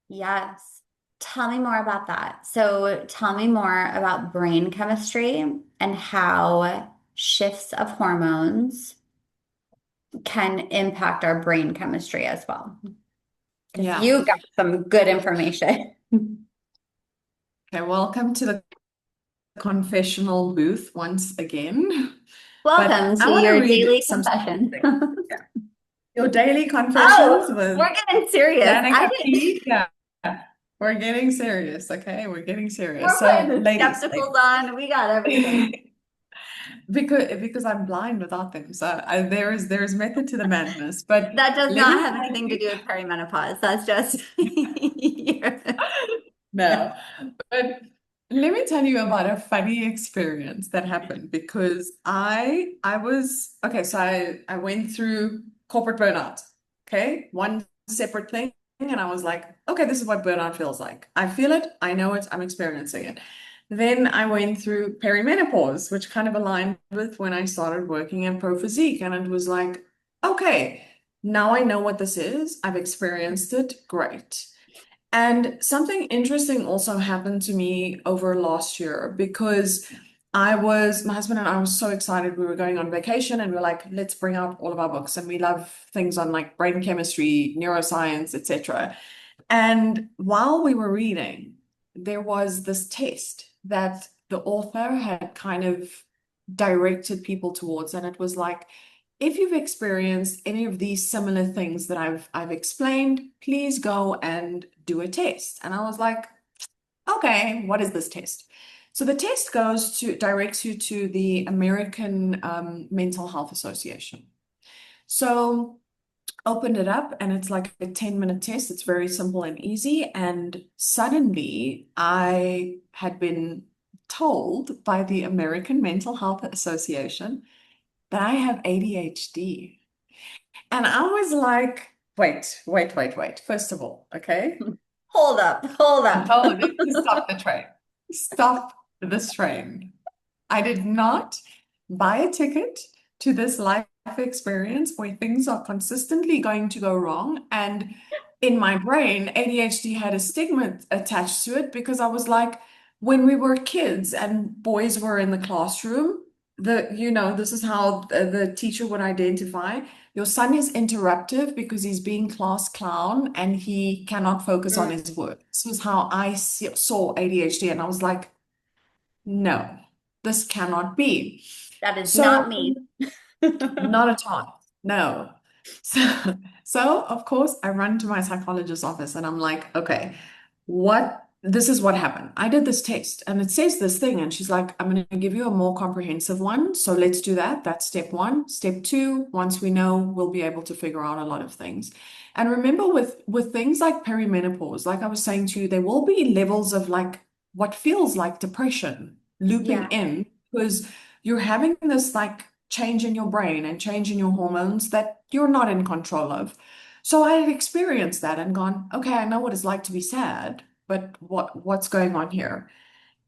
Yes. Tell me more about that. So tell me more about brain chemistry and how shifts of hormones can impact our brain chemistry as well. Because Yeah. you got some good information. Okay, welcome to the confessional booth once again. But Welcome I to want to your read daily some confession. statistics. Yeah. Your daily confessions Oh, with we're getting serious. I Danica didn't. P. Yeah. We're getting serious, okay? We're getting serious. We're So, putting the ladies, skepticals on. We got everything. because I'm blind without them, so there is method to the madness. But That does let not me have tell anything to you, do with perimenopause. That's just no, but let me tell you about a funny experience that happened because I was okay. So I went through corporate burnout. Okay, one separate thing, and I was like, okay, this is what burnout feels like. I feel it. I know it. I'm experiencing it. Then I went through perimenopause, which kind of aligned with when I started working at Pro Physique, and it was like, okay, now I know what this is. I've experienced it. Great. And something interesting also happened to me over last year because my husband and I were so excited. We were going on vacation and we are like, let's bring out all of our books. And we love things on like brain chemistry, neuroscience, etc. And while we were reading, there was this test that the author had kind of directed people towards. And it was like, if you've experienced any of these similar things that I've explained, please go and do a test. And I was like, okay, what is this test? So the test directs you to the American Mental Health Association. So opened it up and it's like a 10-minute test. It's very simple and easy. And suddenly I had been told by the American Mental Health Association that I have ADHD. And I was like, wait, wait, wait, wait. First of all, okay. hold up, hold up. Oh, let's just stop the train. Stop this train. I did not buy a ticket to this life experience where things are consistently going to go wrong. And in my brain, ADHD had a stigma attached to it because I was like, when we were kids and boys were in the classroom, this is how the teacher would identify. your son is interruptive because he's being class clown and he cannot focus on Mm, his work. This was how I saw ADHD, and I was like, no, this cannot be. that is not So me. not at all. No. So, so of course, I run to my psychologist's office and I'm like, okay, this is what happened. I did this test and it says this thing. And she's like, I'm going to give you a more comprehensive one. So let's do that. That's step one. Step two, once we know, we'll be able to figure out a lot of things. And remember with things like perimenopause, like I was saying to you, there will be levels of like what feels like depression looping Yeah. in because you're having this like change in your brain and change in your hormones that you're not in control of. So I had experienced that and gone, okay, I know what it's like to be sad, but what's going on here?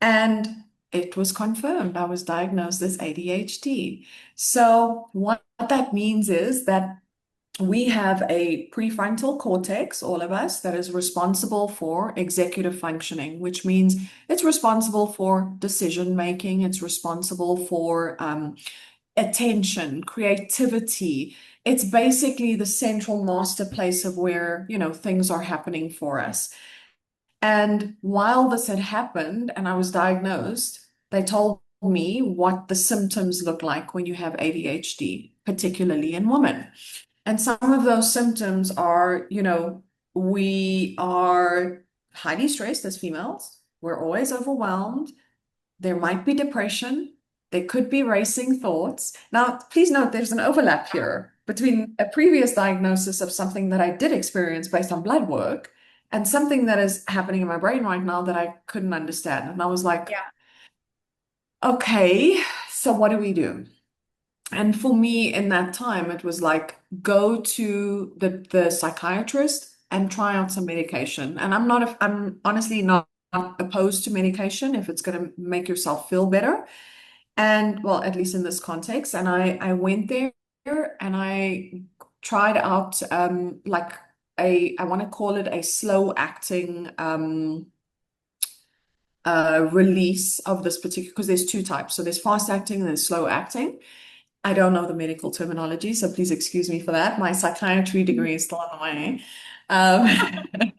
And it was confirmed. I was diagnosed as ADHD. So what that means is that we have a prefrontal cortex, all of us, that is responsible for executive functioning, which means it's responsible for decision making, it's responsible for attention, creativity. It's basically the central master place of where, things are happening for us. And while this had happened and I was diagnosed, they told me what the symptoms look like when you have ADHD, particularly in women. And some of those symptoms are, we are highly stressed as females. We're always overwhelmed. There might be depression. There could be racing thoughts. Now, please note there's an overlap here between a previous diagnosis of something that I did experience based on blood work and something that is happening in my brain right now that I couldn't understand. And I was like, Yeah. okay, so what do we do? And for me in that time, it was like go to the psychiatrist and try out some medication. And I'm honestly not opposed to medication if it's going to make yourself feel better. And well, at least in this context. And I went there and I tried out like I want to call it a slow acting release of this particular, because there's two types. So there's fast acting and there's slow acting. I don't know the medical terminology, so please excuse me for that. My psychiatry degree is still on the way. Um,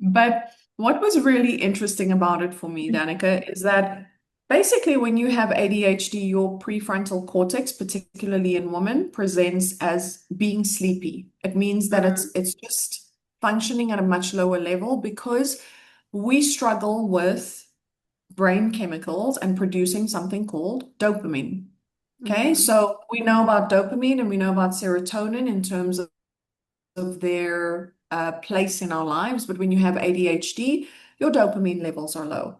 but what was really interesting about it for me, Danica, is that basically when you have ADHD, your prefrontal cortex, particularly in women, presents as being sleepy. It means that Mm, it's just functioning at a much lower level because we struggle with brain chemicals and producing something called dopamine. Okay, mhm. so we know about dopamine and we know about serotonin in terms of their place in our lives, but when you have ADHD, your dopamine levels are low.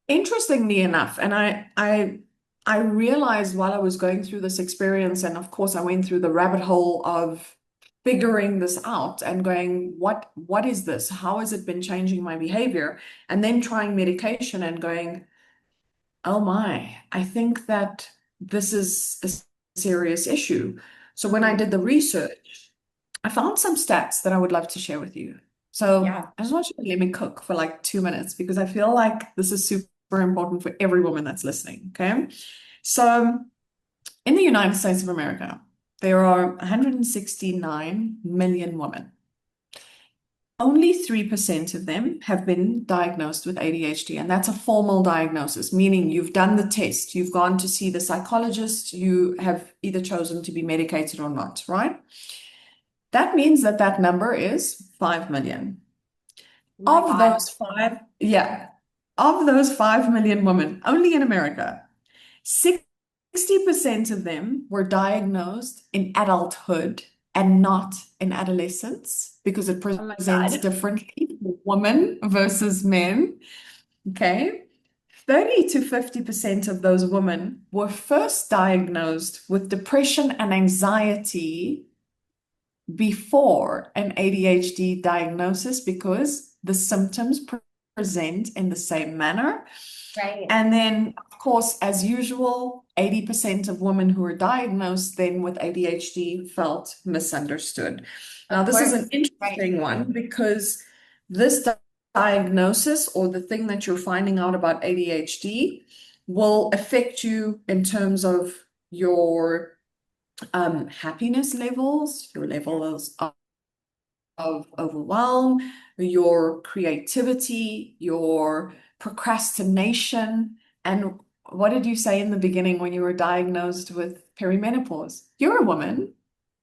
Interestingly enough, and I realized while I was going through this experience, and of course I went through the rabbit hole of figuring this out and going, what is this? How has it been changing my behavior? And then trying medication and going, oh my, I think that this is a serious issue. So when I Mhm. did the research, I found some stats that I would love to share with you. So Yeah. I just want you to let me cook for like 2 minutes because I feel like this is super important for every woman that's listening. Okay. So in the United States of America, there are 169 million women. Only 3% of them have been diagnosed with ADHD, and that's a formal diagnosis, meaning you've done the test, you've gone to see the psychologist, you have either chosen to be medicated or not, right? That means that that number is 5 million. My Of God. those five, yeah, of those 5 million women, only in America, 60% of them were diagnosed in adulthood and not in adolescence because it Oh my presents God. differently for women versus men. Okay. 30 to 50% of those women were first diagnosed with depression and anxiety before an ADHD diagnosis because the symptoms present in the same manner. Right. And then, of course, as usual, 80% of women who are diagnosed then with ADHD felt misunderstood. Now, Of this is course. an Right. interesting one because this diagnosis or the thing that you're finding out about ADHD will affect you in terms of your happiness levels, your levels of overwhelm, your creativity, your procrastination. And what did you say in the beginning when you were diagnosed with perimenopause? You're a woman.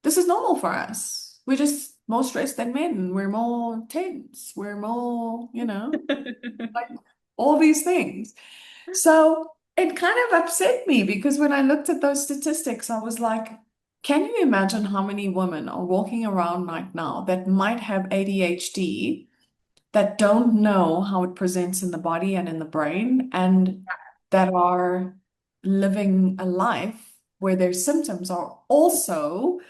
This is normal for us. We're just more stressed than men. We're more tense. We're more, like all these things. So it kind of upset me because when I looked at those statistics, I was like, can you imagine how many women are walking around right now that might have ADHD that don't know how it presents in the body and in the brain, and that are living a life where their symptoms are also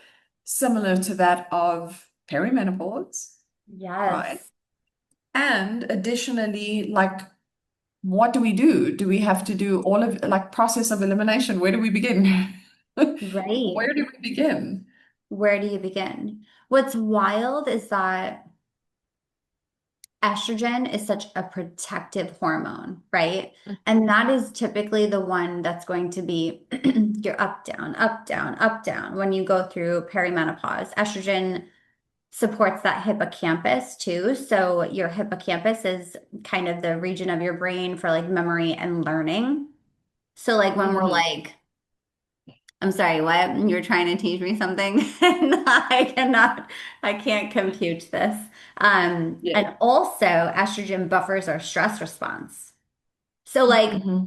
similar to that of perimenopause, right? Yes. And additionally, like, what do we do? Do we have to do all of like process of elimination? Where do we begin? Right. Where do we begin? Where do you begin? What's wild is that estrogen is such a protective hormone, right? And that is typically the one that's going to be your up, down, up, down, up, down when you go through perimenopause. Estrogen supports that hippocampus too. So your hippocampus is kind of the region of your brain for like memory and learning. So like when we're Hmm. like, I'm sorry, what? You're trying to teach me something? And I can't compute this. Yeah. And also estrogen buffers our stress response. So like, Hmm.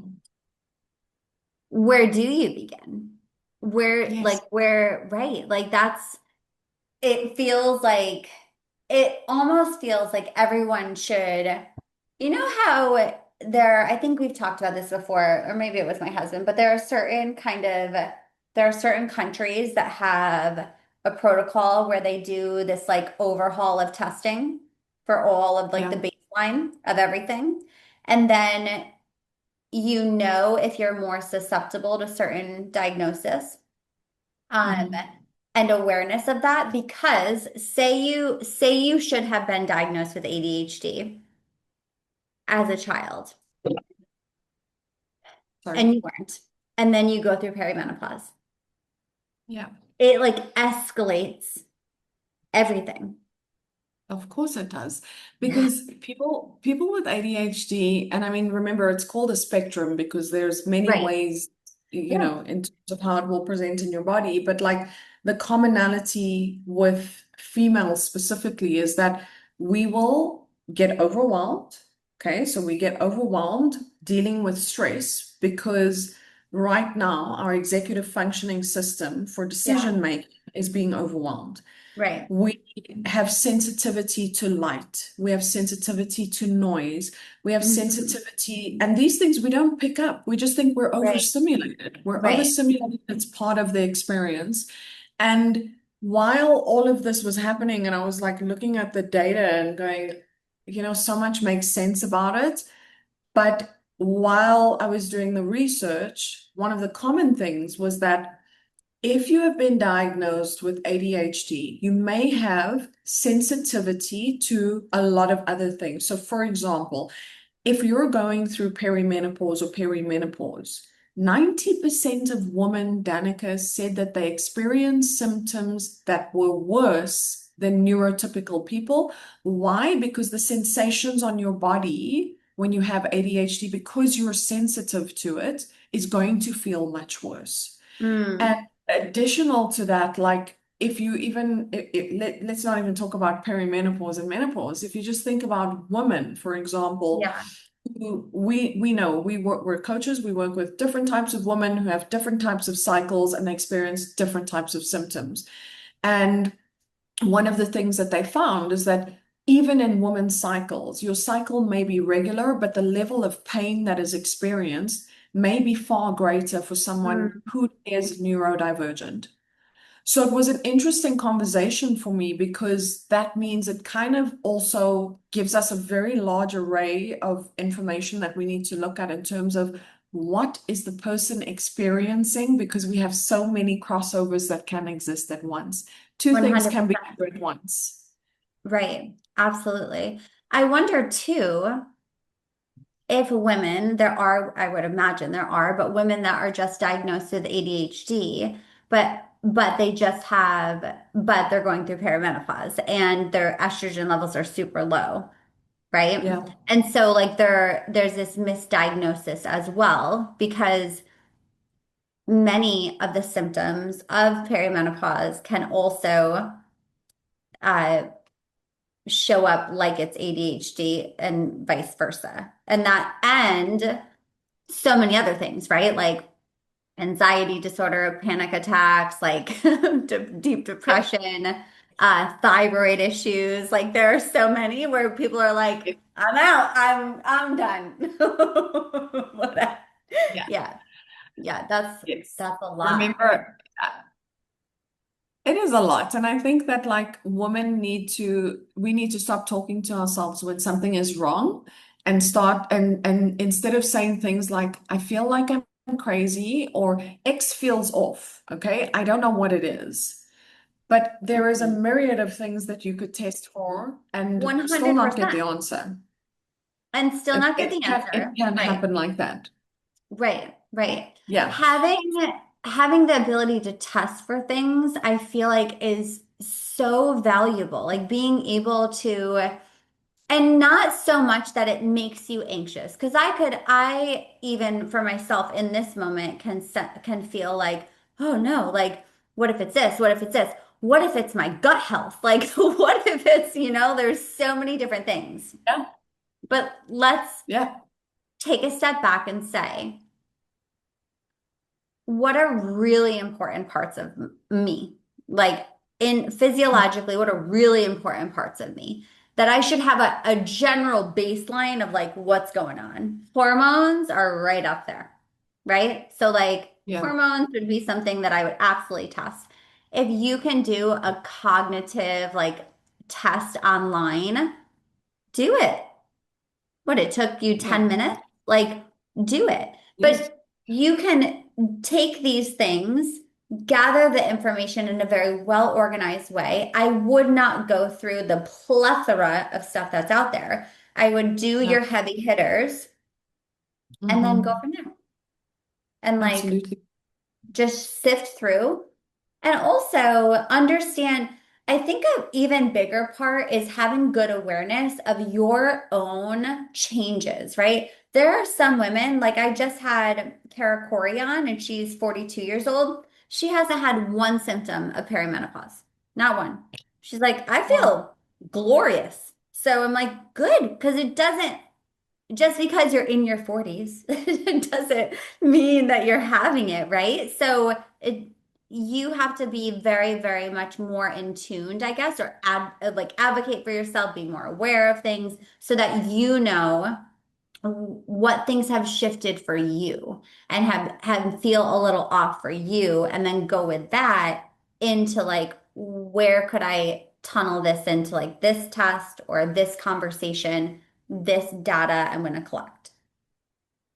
where do you begin? Yes. Right? Like that's it feels like it almost feels like everyone should, you know how I think we've talked about this before, or maybe it was my husband, but there are certain countries that have a protocol where they do this like overhaul of testing for all of like Yeah. the baseline of everything. And then you know if you're more susceptible to certain diagnosis um, Hmm. and awareness of that because say you should have been diagnosed with ADHD as a child Sorry. and you weren't, and then you go through perimenopause. Yeah. It like escalates everything. Of course it does. Yeah. Because people with ADHD, and I mean, remember, it's called a spectrum because there's many Right. ways, Yeah. in terms of how it will present in your body. But like the commonality with females specifically is that we will get overwhelmed. Okay, so we get overwhelmed dealing with stress because right now our executive functioning system for Yeah. decision making is being overwhelmed. Right. We have sensitivity to light. We have sensitivity to noise. We have Mhm. sensitivity, and these things we don't pick up. We just think we're Right. overstimulated. We're Right. overstimulated. It's part of the experience. And while all of this was happening, and I was like looking at the data and going, so much makes sense about it. But while I was doing the research, one of the common things was that if you have been diagnosed with ADHD, you may have sensitivity to a lot of other things. So, for example, if you're going through perimenopause, 90% of women, Danica, said that they experienced symptoms that were worse than neurotypical people. Why? Because the sensations on your body when you have ADHD, because you're sensitive to it, is going to feel much worse. And Mm. additional to that, like if you even let's not even talk about perimenopause and menopause. If you just think about women, for example, Yeah. who we know we're coaches, we work with different types of women who have different types of cycles and they experience different types of symptoms. And one of the things that they found is that even in women's cycles, your cycle may be regular, but the level of pain that is experienced may be far greater for someone Mm. who is neurodivergent. So it was an interesting conversation for me because that means it kind of also gives us a very large array of information that we need to look at in terms of what is the person experiencing, because we have so many crossovers that can exist at once. Two things can be 100%. true at once. Right. Absolutely. I wonder too if women, there are, I would imagine there are, but women that are just diagnosed with ADHD, but but but they're going through perimenopause and their estrogen levels are super low, right? Yeah. And so like there's this misdiagnosis as well because many of the symptoms of perimenopause can also uh, show up like it's ADHD and vice versa. And so many other things, right? Like anxiety disorder, panic attacks, like deep depression, thyroid issues. Like there are so many where people are like, It- I'm out, I'm done. Whatever. yeah. Yeah, yeah, Yes. that's a lot. Remember, it is a lot. And I think that like we need to stop talking to ourselves when something is wrong and start and instead of saying things like, I feel like I'm crazy or X feels off. Okay. I don't know what it is, but there is a Mhm. myriad of things that you could test for and still not get the 100%. answer. And still not get the It answer. can Right. happen like that. Right, right. Yeah. Having the ability to test for things, I feel like is so valuable. Like being able to, and not so much that it makes you anxious. Because I even for myself in this moment can feel like, oh no, like what if it's this? What if it's this? What if it's my gut health? Like what if it's, there's so many different things. Yeah. But let's Yeah. take a step back and say, what are really important parts of me? Like in physiologically, what are really important parts of me that I should have a general baseline of like what's going on? Hormones are right up there, right? So like Yeah. hormones would be something that I would absolutely test. If you can do a cognitive like test online, do it. What, it took you Yeah. 10 minutes? Like, do it. Yes. But you can take these things, gather the information in a very well organized way. I would not go through the plethora of stuff that's out there. I would do Yeah. your heavy hitters and then go Hmm. from there. And like Absolutely. just sift through and also understand. I think an even bigger part is having good awareness of your own changes, right? There are some women, like I just had Kara Corey on, and she's 42 years old. She hasn't had one symptom of perimenopause, not one. She's like, I Wow. feel glorious. So I'm like, good, because it doesn't just because you're in your 40s, it doesn't mean that you're having it, right? So you have to be very, very much more in tuned, I guess, or like advocate for yourself, be more aware of things so that you know what things have shifted for you and have feel a little off for you, and then go with that into like where could I tunnel this into like this test or this conversation, this data I'm going to collect.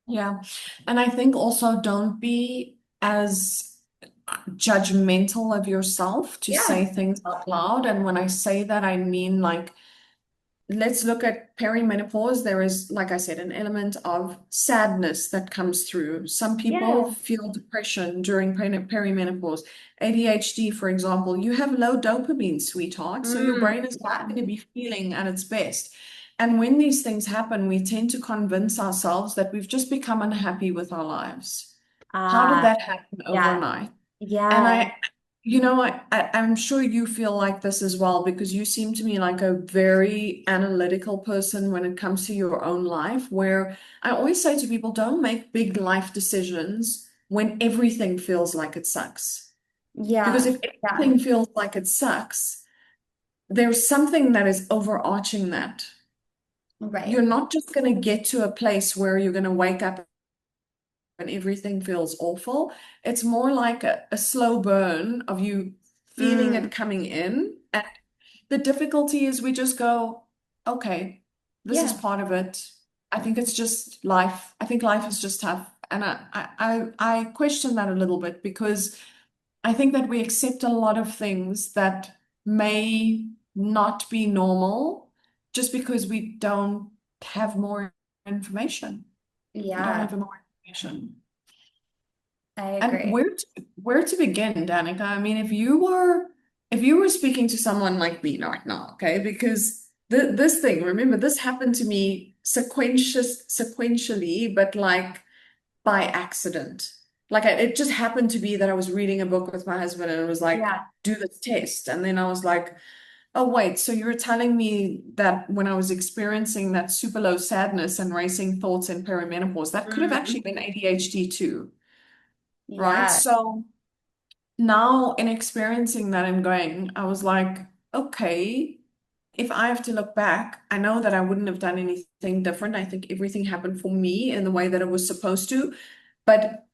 Yeah. And I think also don't be as judgmental of yourself to say Yeah. things out loud. And when I say that, I mean like, let's look at perimenopause. There is, like I said, an element of sadness that comes through. Some people Yeah. feel depression during perimenopause. ADHD, for example, you have low dopamine, sweetheart. So your brain is not Yeah. going to be feeling at its best. And when these things happen, we tend to convince ourselves that we've just become unhappy with our lives. How did Ah, that happen yes. overnight? And Yes. I'm sure you feel like this as well because you seem to me like a very analytical person when it comes to your own life, where I always say to people, don't make big life decisions when everything feels like it sucks. Because Yeah. if Yeah. everything feels like it sucks, there's something that is overarching that. You're Right. not just going to get to a place where you're going to wake up and everything feels awful. It's more like a slow burn of you feeling Mm, it coming in. And the difficulty is we just go, okay, this is yeah. part of it. I think it's just life. I think life is just tough. And I question that a little bit because I think that we accept a lot of things that may not be normal just because we don't have more information. We don't Yeah. have more information. I And agree. where to begin, Danica? I mean, if you were speaking to someone like me right now, okay? Because this thing, remember, this happened to me sequentially, but like by accident. Like it just happened to be that I was reading a book with my husband and it was like, Yeah. do this test. And then I was like, oh wait, so you were telling me that when I was experiencing that super low sadness and racing thoughts in perimenopause, that could have actually Mhm. been ADHD too, right? Yeah. So now in experiencing that and going, I was like, okay, if I have to look back, I know that I wouldn't have done anything different. I think everything happened for me in the way that it was supposed to. But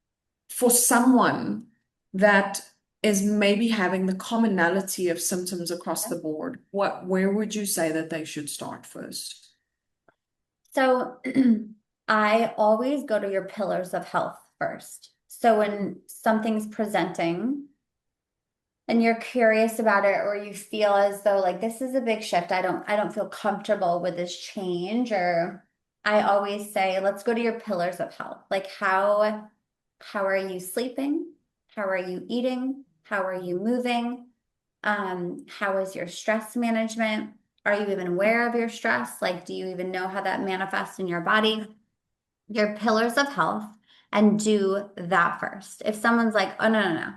for someone that is maybe having the commonality of symptoms across the board, where would you say that they should start first? So I always go to your pillars of health first. So when something's presenting and you're curious about it or you feel as though like this is a big shift, I don't feel comfortable with this change, or I always say let's go to your pillars of health. Like how are you sleeping? How are you eating? How are you moving? How is your stress management? Are you even aware of your stress? Like, do you even know how that manifests in your body? Your pillars of health, and do that first. If someone's like, oh, no, no, no,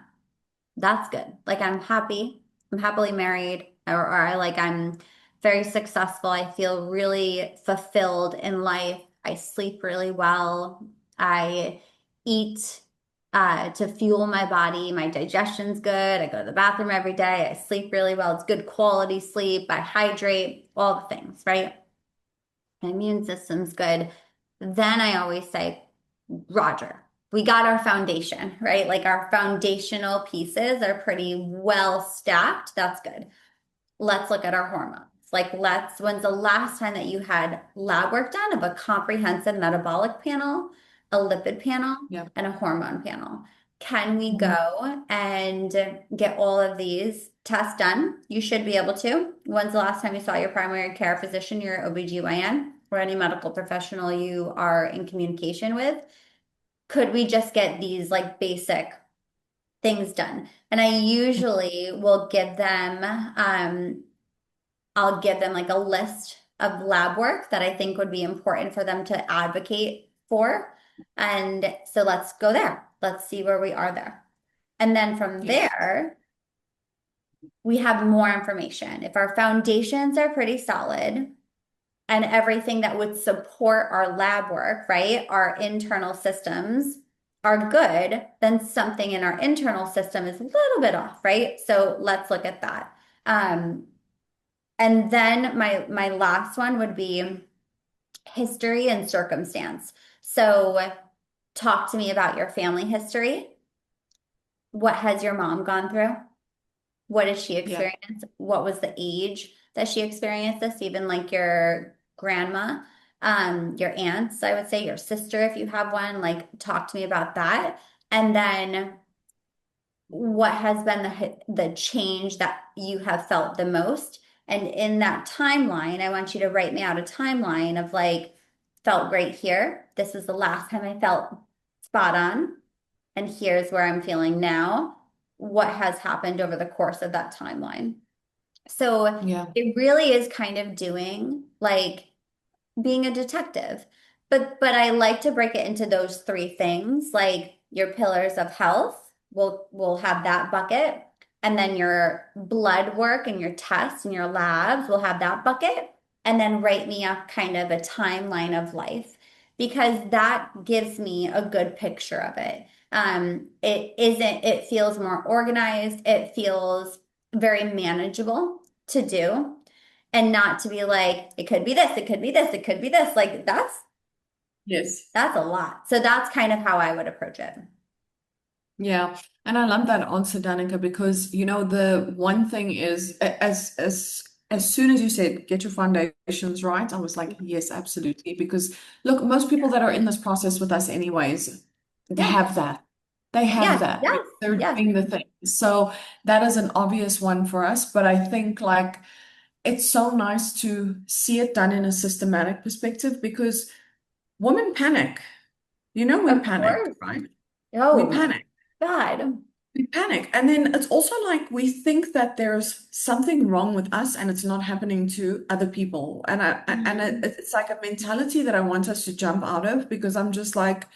that's good. Like, I'm happy. I'm happily married, or I like, I'm very successful. I feel really fulfilled in life. I sleep really well. I eat to fuel my body. My digestion's good. I go to the bathroom every day. I sleep really well. It's good quality sleep. I hydrate, all the things, right? My immune system's good. Then I always say, Roger, we got our foundation, right? Like our foundational pieces are pretty well stacked. That's good. Let's look at our hormones. Like, when's the last time that you had lab work done of a comprehensive metabolic panel, a lipid panel, Yeah. and a hormone panel? Can we Mhm. go and get all of these tests done? You should be able to. When's the last time you saw your primary care physician, your OBGYN, or any medical professional you are in communication with? Could we just get these like basic things done? And I usually will give them, I'll give them like a list of lab work that I think would be important for them to advocate for. And so let's go there. Let's see where we are there. And then from Yes. there, we have more information. If our foundations are pretty solid, and everything that would support our lab work, right? Our internal systems are good, then something in our internal system is a little bit off, right? So let's look at that. Um, and then my last one would be history and circumstance. So talk to me about your family history. What has your mom gone through? What did she Yeah. experience? What was the age that she experienced this? Even like your grandma, your aunts, I would say, your sister, if you have one, like talk to me about that. And then what has been the change that you have felt the most? And in that timeline, I want you to write me out a timeline of like, felt great here. This is the last time I felt spot on. And here's where I'm feeling now. What has happened over the course of that timeline? So Yeah. it really is kind of doing like being a detective. But I like to break it into those three things, like your pillars of health, we'll have that bucket. And then your blood work and your tests and your labs will have that bucket. And then write me up kind of a timeline of life, because that gives me a good picture of it. It feels more organized, it feels very manageable to do, and not to be like, it could be this, it could be this, it could be this. Like Yes. that's a lot. So that's kind of how I would approach it. Yeah. And I love that answer, Danica, because the one thing is as soon as you said get your foundations right, I was like, yes, absolutely. Because look, most people that are in this process with us anyways, they Yeah. have that. They have Yes. that. Yes. They're Yes. doing the thing. So that is an obvious one for us. But I think like it's so nice to see it done in a systematic perspective because women panic. We Of panic, course. right? We Oh my. panic. God. We panic. And then it's also like we think that there's something wrong with us and it's not happening to other people. Mhm. It's like a mentality that I want us to jump out of because I'm just like,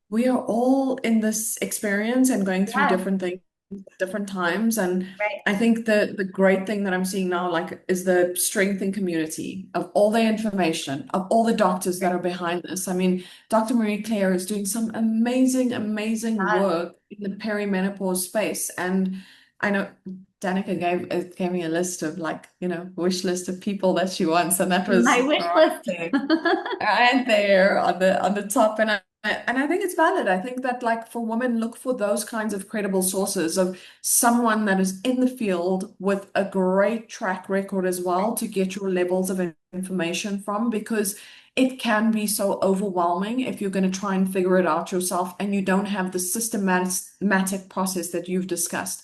we are all in this experience and going through Yeah, different things at different times. And right. I think the great thing that I'm seeing now, like, is the strength in community of all the information, of all the doctors that Right. are behind this. I mean, Dr. Marie Claire is doing some amazing, amazing Yeah. work in the perimenopause space. And I know Danica gave me a list of, like, wish list of people that she wants, and that My was wish list. right there on the top. And I think it's valid. I think that, like, for women, look for those kinds of credible sources of someone that is in the field with a great track record as well to get your levels of information from, because it can be so overwhelming if you're going to try and figure it out yourself and you don't have the systematic process that you've discussed.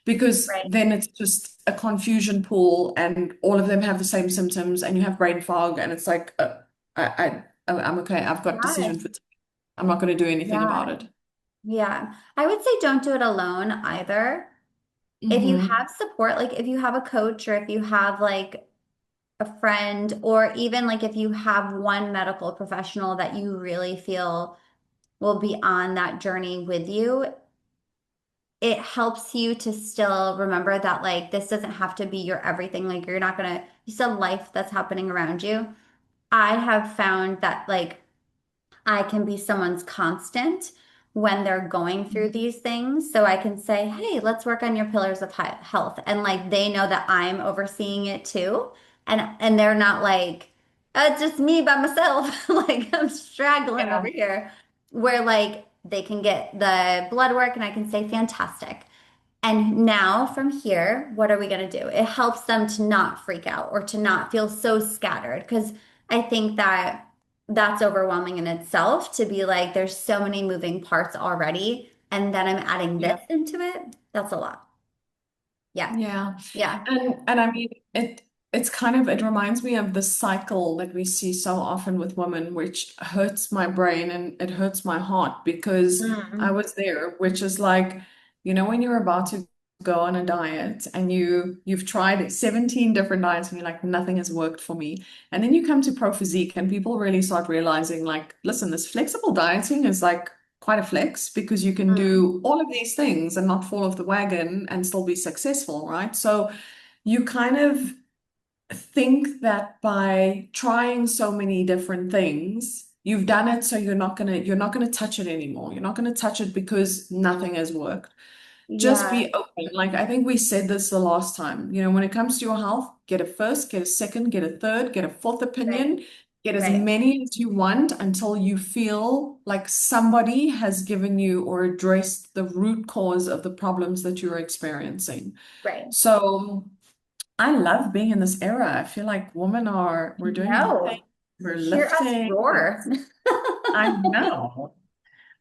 Because Right. then it's just a confusion pool and all of them have the same symptoms and you have brain fog and it's like, I'm okay. I've got Yeah. decision fatigue. I'm not going to do anything about Yeah. it. Yeah. I would say don't do it alone either. If you Hmm. have support, like if you have a coach or if you have like a friend, or even like if you have one medical professional that you really feel will be on that journey with you, it helps you to still remember that like this doesn't have to be your everything. Like you're not gonna, you still have life that's happening around you. I have found that like I can be someone's constant when they're going through these things. So I can say, hey, let's work on your pillars of health. And like they know that I'm overseeing it too. And they're not like, it's just me by myself. Like I'm straggling over Yeah. here. Where like they can get the blood work and I can say, fantastic. And now from here, what are we going to do? It helps them to not freak out or to not feel so scattered because I think that that's overwhelming in itself to be like, there's so many moving parts already. And then I'm adding this Yeah. into it. That's a lot. Yeah. Yeah. Yeah. And I mean, it's kind of, it reminds me of the cycle that we see so often with women, which hurts my brain and it hurts my heart because I Mm. was there, which is like, when you're about to go on a diet and you've tried 17 different diets and you're like, nothing has worked for me. And then you come to Pro Physique and people really start realizing, like, listen, this flexible dieting is like quite a flex because you can Mm. do all of these things and not fall off the wagon and still be successful, right? So you kind of think that by trying so many different things, you've done it, so you're not gonna touch it anymore. You're not gonna touch it because nothing has worked. Just Yeah. be open. Like, I think we said this the last time. When it comes to your health, get a first, get a second, get a third, get a fourth Right. opinion, get as Right. many as you want until you feel like somebody has given you or addressed the root cause of the problems that you're experiencing. Right. So I love being in this era. I feel like we're doing good things. No. We're Hear us lifting. roar. I know.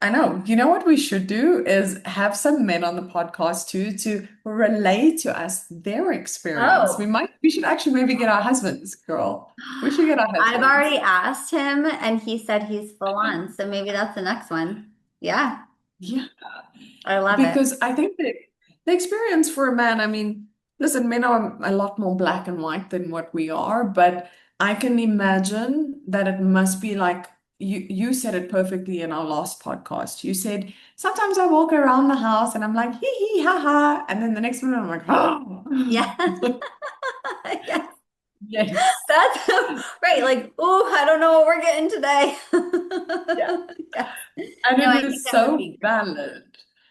I know. You know what we should do is have some men on the podcast too to relate to us their experience. Oh, We should actually maybe get our husbands, girl. We should get our I've husbands. already asked him and he said he's full on. So maybe that's the next one. Yeah, Yeah, I love it. because I think that the experience for a man, I mean, listen, men are a lot more black and white than what we are, but I can imagine that it must be like you said it perfectly in our last podcast. You said, sometimes I walk around the house and I'm like, hee hee ha ha. And then the next minute I'm like, Yeah. oh. Yes. Yes. That's right. Like, oh, I don't know what we're getting today. Yeah. Yes. And No, it I think is that would so be great. valid.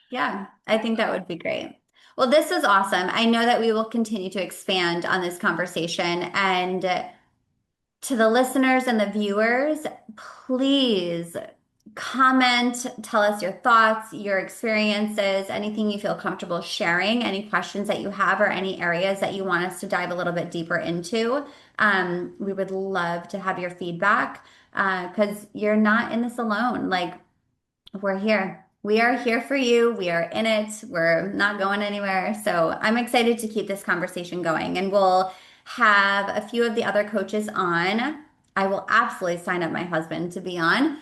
Yeah, I think that would be great. Well, this is awesome. I know that we will continue to expand on this conversation. And to the listeners and the viewers, please comment, tell us your thoughts, your experiences, anything you feel comfortable sharing, any questions that you have, or any areas that you want us to dive a little bit deeper into. We would love to have your feedback because you're not in this alone. Like, we're here. We are here for you. We are in it. We're not going anywhere. So I'm excited to keep this conversation going. And we'll have a few of the other coaches on. I will absolutely sign up my husband to be on.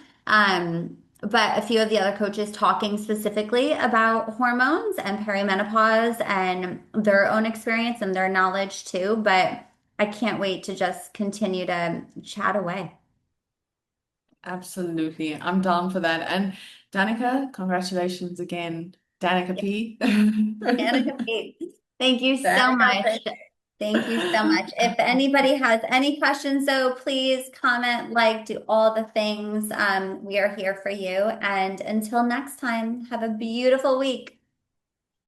but a few of the other coaches talking specifically about hormones and perimenopause and their own experience and their knowledge too. But I can't wait to just continue to chat away. Absolutely. I'm down for that. And Danica, congratulations again. Danica P. Danica Pate, thank you so Danica much. P. Thank you so much. If anybody has any questions, though, please comment, like, do all the things. We are here for you. And until next time, have a beautiful week.